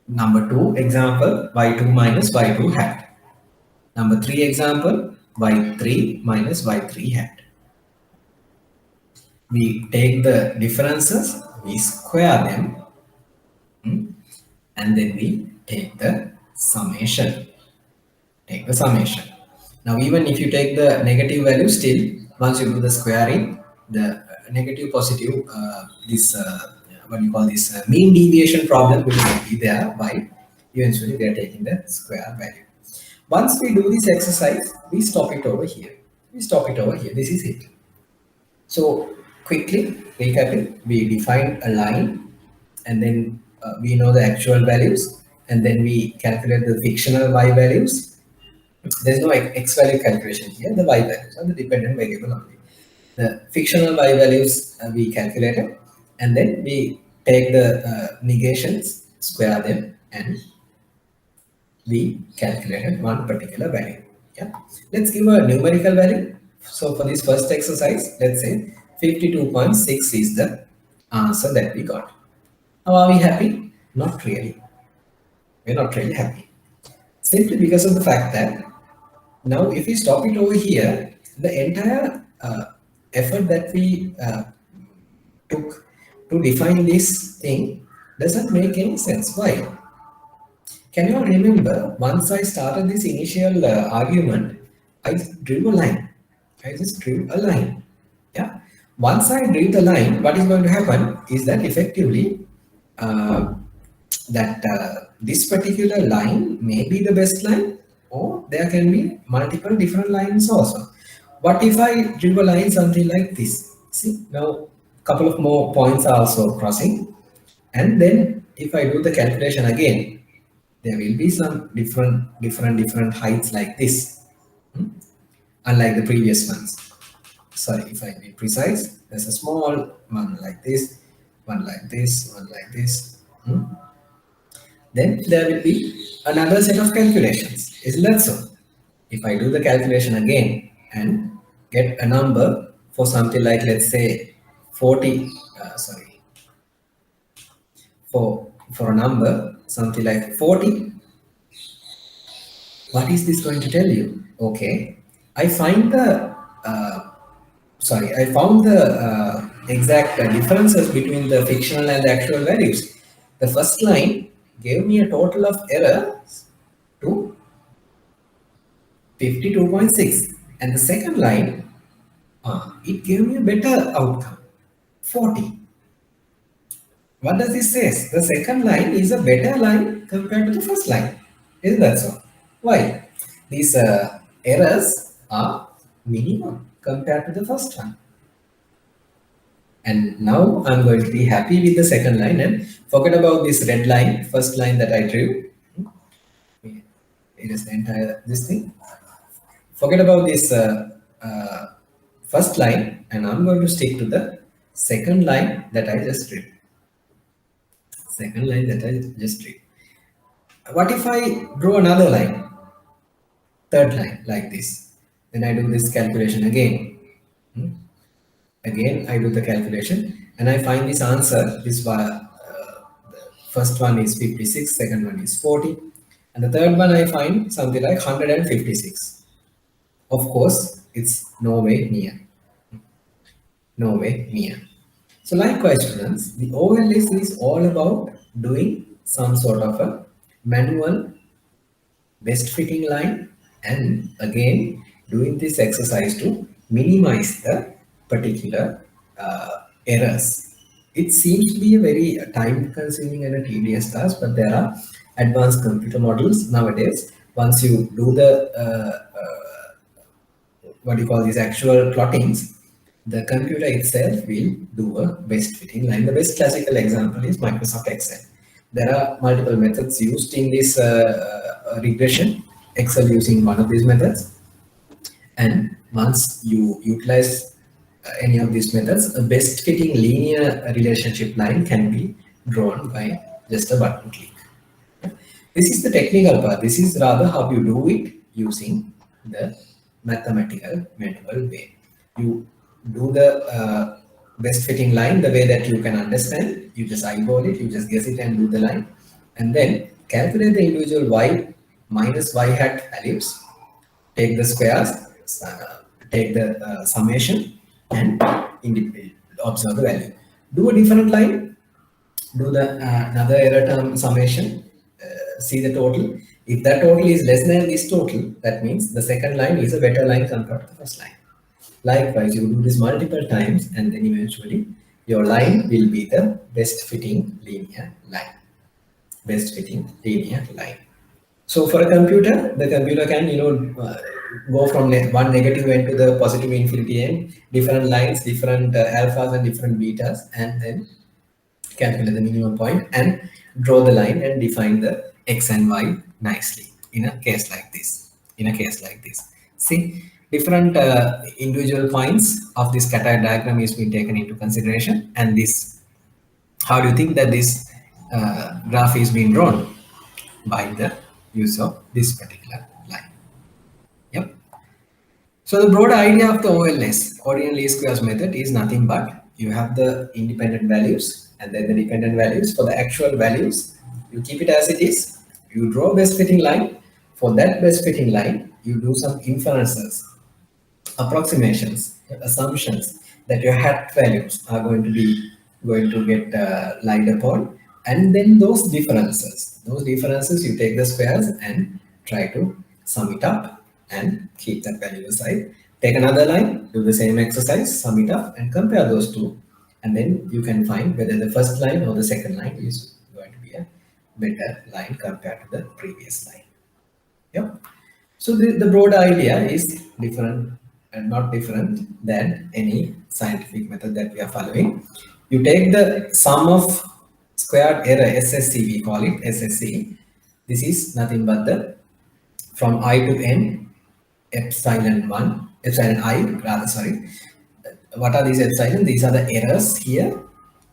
Number 2 example, y2 minus y2 hat. Number 3 example, y3 minus y3 hat. We take the differences, we square them, and then we take the summation. Take the summation. Now, even if you take the negative value, still, once you do the squaring, the negative, positive, what you call this mean deviation problem will not be there. Why? Eventually, we are taking the square value. Once we do this exercise, we stop it over here. We stop it over here. This is it. So quickly recapping, we define a line, and then we know the actual values, and then we calculate the fictional y values. There's no x value calculation here. The y values are the dependent variable only. The fictional y values we calculated, and then we take the negations, square them, and we calculated one particular value. Yeah. Let's give a numerical value. So for this first exercise, let's say 52.6 is the answer that we got. Now are we happy? Not really. We're not really happy. Simply because of the fact that now if we stop it over here, the entire effort that we took to define this thing doesn't make any sense. Why? Can you all remember once I started this initial argument, I drew a line. I just drew a line. Yeah. Once I drew the line, what is going to happen is that effectively this particular line may be the best line, or there can be multiple different lines also. What if I drew a line something like this? See, now a couple of more points are also crossing, and then if I do the calculation again, there will be some different heights like this, unlike the previous ones. Sorry, if I be precise, there's a small one like this, one like this, one like this. Then there will be another set of calculations. Isn't that so? If I do the calculation again and get a number for something like, let's say 40, for a number, something like 40, what is this going to tell you? Okay, I find the I found the exact differences between the fictional and the actual values. The first line gave me a total of errors to 52.6, and the second line it gave me a better outcome, 40. What does this say? The second line is a better line compared to the first line. Isn't that so? Why? These errors are minimum compared to the first one. And now I'm going to be happy with the second line and forget about this red line, first line that I drew. It is the entire this thing. Forget about this first line, and I'm going to stick to the second line that I just drew. Second line that I just drew. What if I draw another line? Third line like this. Then I do this calculation again. Again, I do the calculation and I find this answer. This the first one is 56, second one is 40, and the third one I find something like 156. Of course, it's no way near. nowhere near. So likewise, students, the OLS is all about doing some sort of a manual best fitting line, and again doing this exercise to minimize the particular errors. It seems to be a very time consuming and a tedious task, but there are advanced computer models nowadays. Once you do the what you call these actual plottings, the computer itself will do a best fitting line. The best classical example is Microsoft Excel. There are multiple methods used in this regression. Excel using one of these methods, and once you utilize any of these methods, a best fitting linear relationship line can be drawn by just a button click. This is the technical part. This is rather how you do it using the mathematical manual way. You do the best fitting line the way that you can understand. You just eyeball it, you just guess it and do the line. And then calculate the individual y minus y hat values, take the squares, take the summation, and observe the value. Do a different line, do the another error term summation, see the total. If that total is less than this total, that means the second line is a better line compared to the first line. Likewise, you do this multiple times, and then eventually your line will be the best fitting linear line. Best fitting linear line. So for a computer, the computer can go from one negative end to the positive infinity end, different lines, different alphas and different betas, and then calculate the minimum point and draw the line and define the x and y nicely in a case like this. In a case like this, see different individual points of this scatter diagram is being taken into consideration, and this, how do you think that this graph is being drawn? By the use of this particular line. Yep. So the broad idea of the OLS, ordinary least squares method, is nothing but you have the independent values and then the dependent values. For the actual values, you keep it as it is. You draw best fitting line. For that best fitting line, you do some inferences, approximations, assumptions that your hat values are going to get lied upon, and then those differences you take the squares and try to sum it up and keep that value aside. Take another line, do the same exercise, sum it up and compare those two, and then you can find whether the first line or the second line is going to be a better line compared to the previous line. Yep. So the broad idea is different and not different than any scientific method that we are following. You take the sum of squared error, SSC, we call it SSC. This is nothing but the from I to n epsilon 1, epsilon I rather, sorry. What are these epsilon? These are the errors here.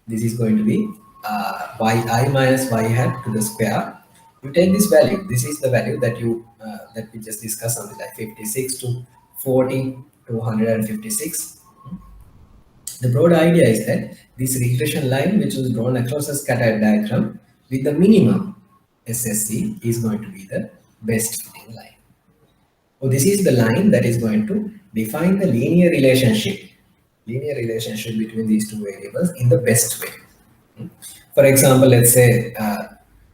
This is going to be yi minus y hat to the square. You take this value. This is the value that you that we just discussed, something like 56 to 40 to 156. The broad idea is that this regression line, which was drawn across a scatter diagram with the minimum SSC, is going to be the best fitting line. So this is the line that is going to define the linear relationship between these two variables in the best way. For example, let's say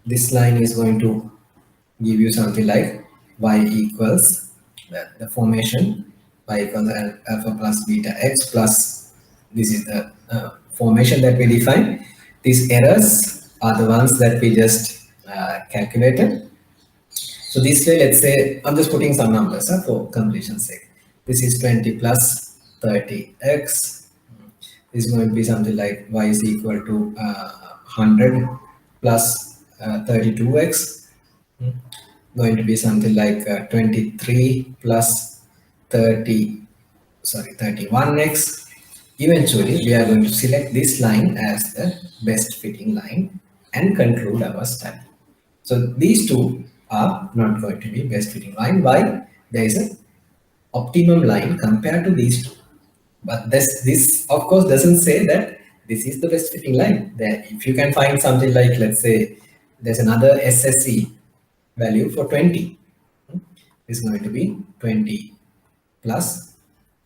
this line is going to give you something like y equals the formation y equals alpha plus beta x plus, this is the formation that we define. These errors are the ones that we just calculated. So this way, let's say, I'm just putting some numbers for completion's sake. This is 20 plus 30x. This is going to be something like y is equal to 100 plus 32x. Going to be something like 23 plus 31x. Eventually, we are going to select this line as the best fitting line and conclude our study. So these two are not going to be best fitting line. Why? There is an optimum line compared to these two. But this of course doesn't say that this is the best fitting line. There, if you can find something like, let's say, there's another SSC value for 20. Is going to be 20 plus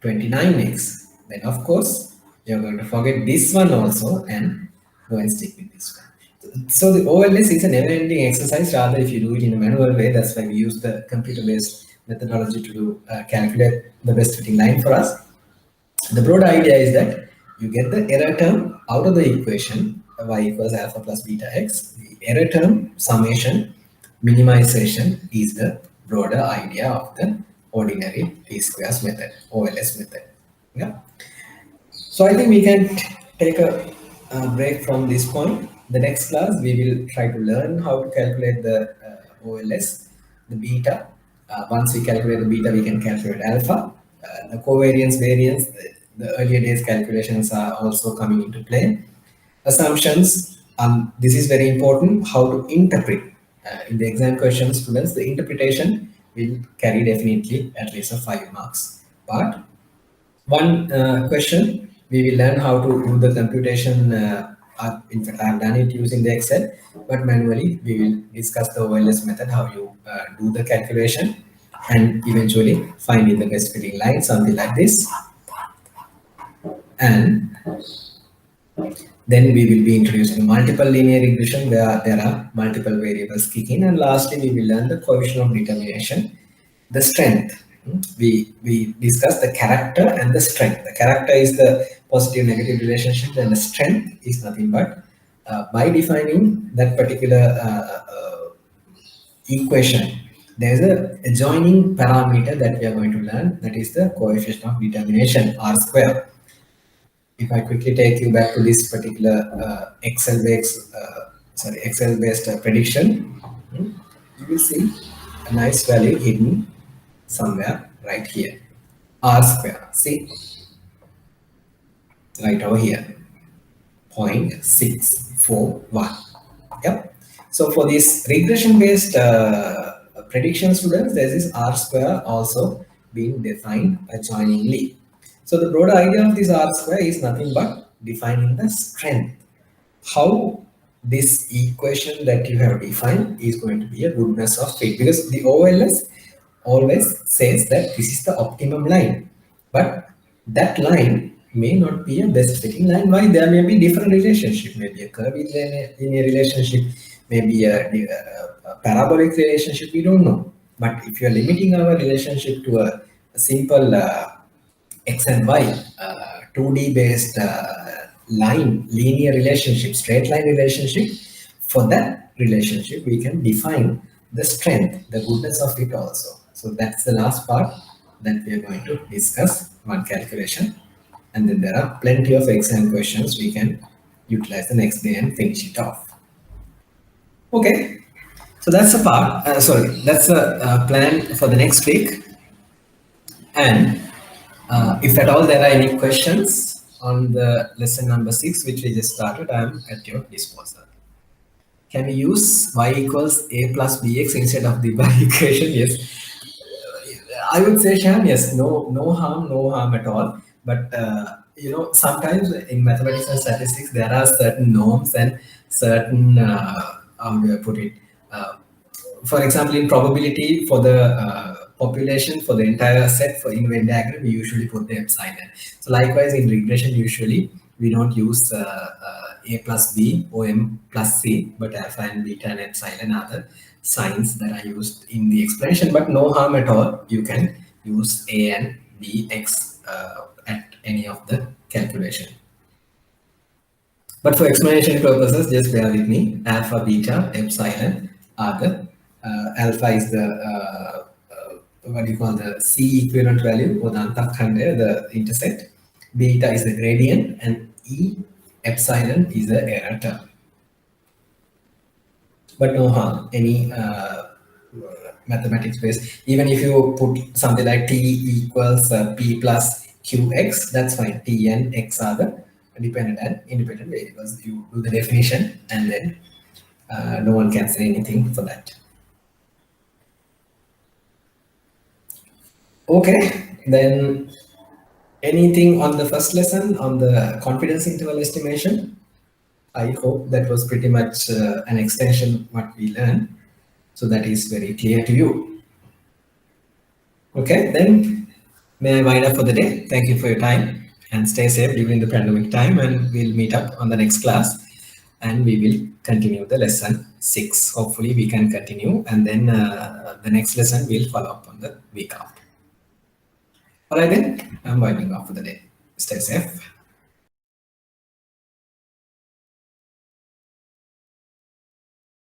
29x. Then of course You're going to forget this one also and go and stick with this one. So the OLS is a never-ending exercise. Rather, if you do it in a manual way, that's why we use the computer-based methodology to do, calculate the best fitting line for us. The broad idea is that you get the error term out of the equation y equals alpha plus beta x. The error term summation minimization is the broader idea of the ordinary least squares method, OLS method. Yeah. So I think we can take a break from this point. The next class, we will try to learn how to calculate the OLS, the beta. Once we calculate the beta, we can calculate alpha. The covariance, variance, the earlier days calculations are also coming into play. Assumptions, this is very important, how to interpret. In the exam question, students, the interpretation will carry definitely at least a 5 marks. But one question, we will learn how to do the computation. In fact, I have done it using the Excel, but manually we will discuss the OLS method, how you do the calculation and eventually finding the best fitting line, something like this. And then we will be introducing multiple linear regression where there are multiple variables kicking. And lastly, we will learn the coefficient of determination, the strength. We discuss the character and the strength. The character is the positive negative relationship, and the strength is nothing but by defining that particular equation, there is a adjoining parameter that we are going to learn, that is the coefficient of determination, r square. If I quickly take you back to this particular Excel based prediction, you will see a nice value hidden somewhere right here, r square. See, right over here, 0.641. Yep. So for this regression based prediction, students, there is r square also being defined adjoiningly. So the broad idea of this r square is nothing but defining the strength. How this equation that you have defined is going to be a goodness of fit, because the OLS always says that this is the optimum line, but that line may not be a best fitting line. Why? There may be different relationship, maybe a curvy linear relationship, maybe a parabolic relationship, we don't know. But if you are limiting our relationship to a simple x and y, 2D based line, linear relationship, straight line relationship, for that relationship, we can define the strength, the goodness of it also. So that's the last part that we are going to discuss, one calculation. And then there are plenty of exam questions we can utilize the next day and finish it off. Okay, so that's a part, that's a plan for the next week. And if at all there are any questions on the lesson number 6, which we just started, I am at your disposal. Can we use y equals a plus bx instead of the y equation? Yes. I would say, Sham, yes, no harm at all. But sometimes in mathematics and statistics, there are certain norms and certain, how do I put it? For example, in probability for the population for the entire set for in Venn diagram, we usually put the epsilon. So likewise in regression, usually we don't use a plus b or m plus c, but alpha and beta and epsilon are the signs that are used in the explanation. But no harm at all. You can use a and b x at any of the calculation. But for explanation purposes, just bear with me. Alpha, beta, epsilon are the alpha is the what do you call the C equivalent value, or the antakhanda, the intercept. Beta is the gradient, and E epsilon is the error term. But no harm, any mathematics base. Even if you put something like T equals P plus QX, that's fine. T and X are the dependent and independent variables. You do the definition, and then no one can say anything for that. Okay, then anything on the first lesson on the confidence interval estimation? I hope that was pretty much an extension what we learned. So that is very clear to you. Okay, then may I wind up for the day. Thank you for your time and stay safe during the pandemic time, and we'll meet up on the next class and we will continue the lesson 6. Hopefully we can continue, and then the next lesson will follow up on the week after. All right, then I'm winding off for the day. Stay safe.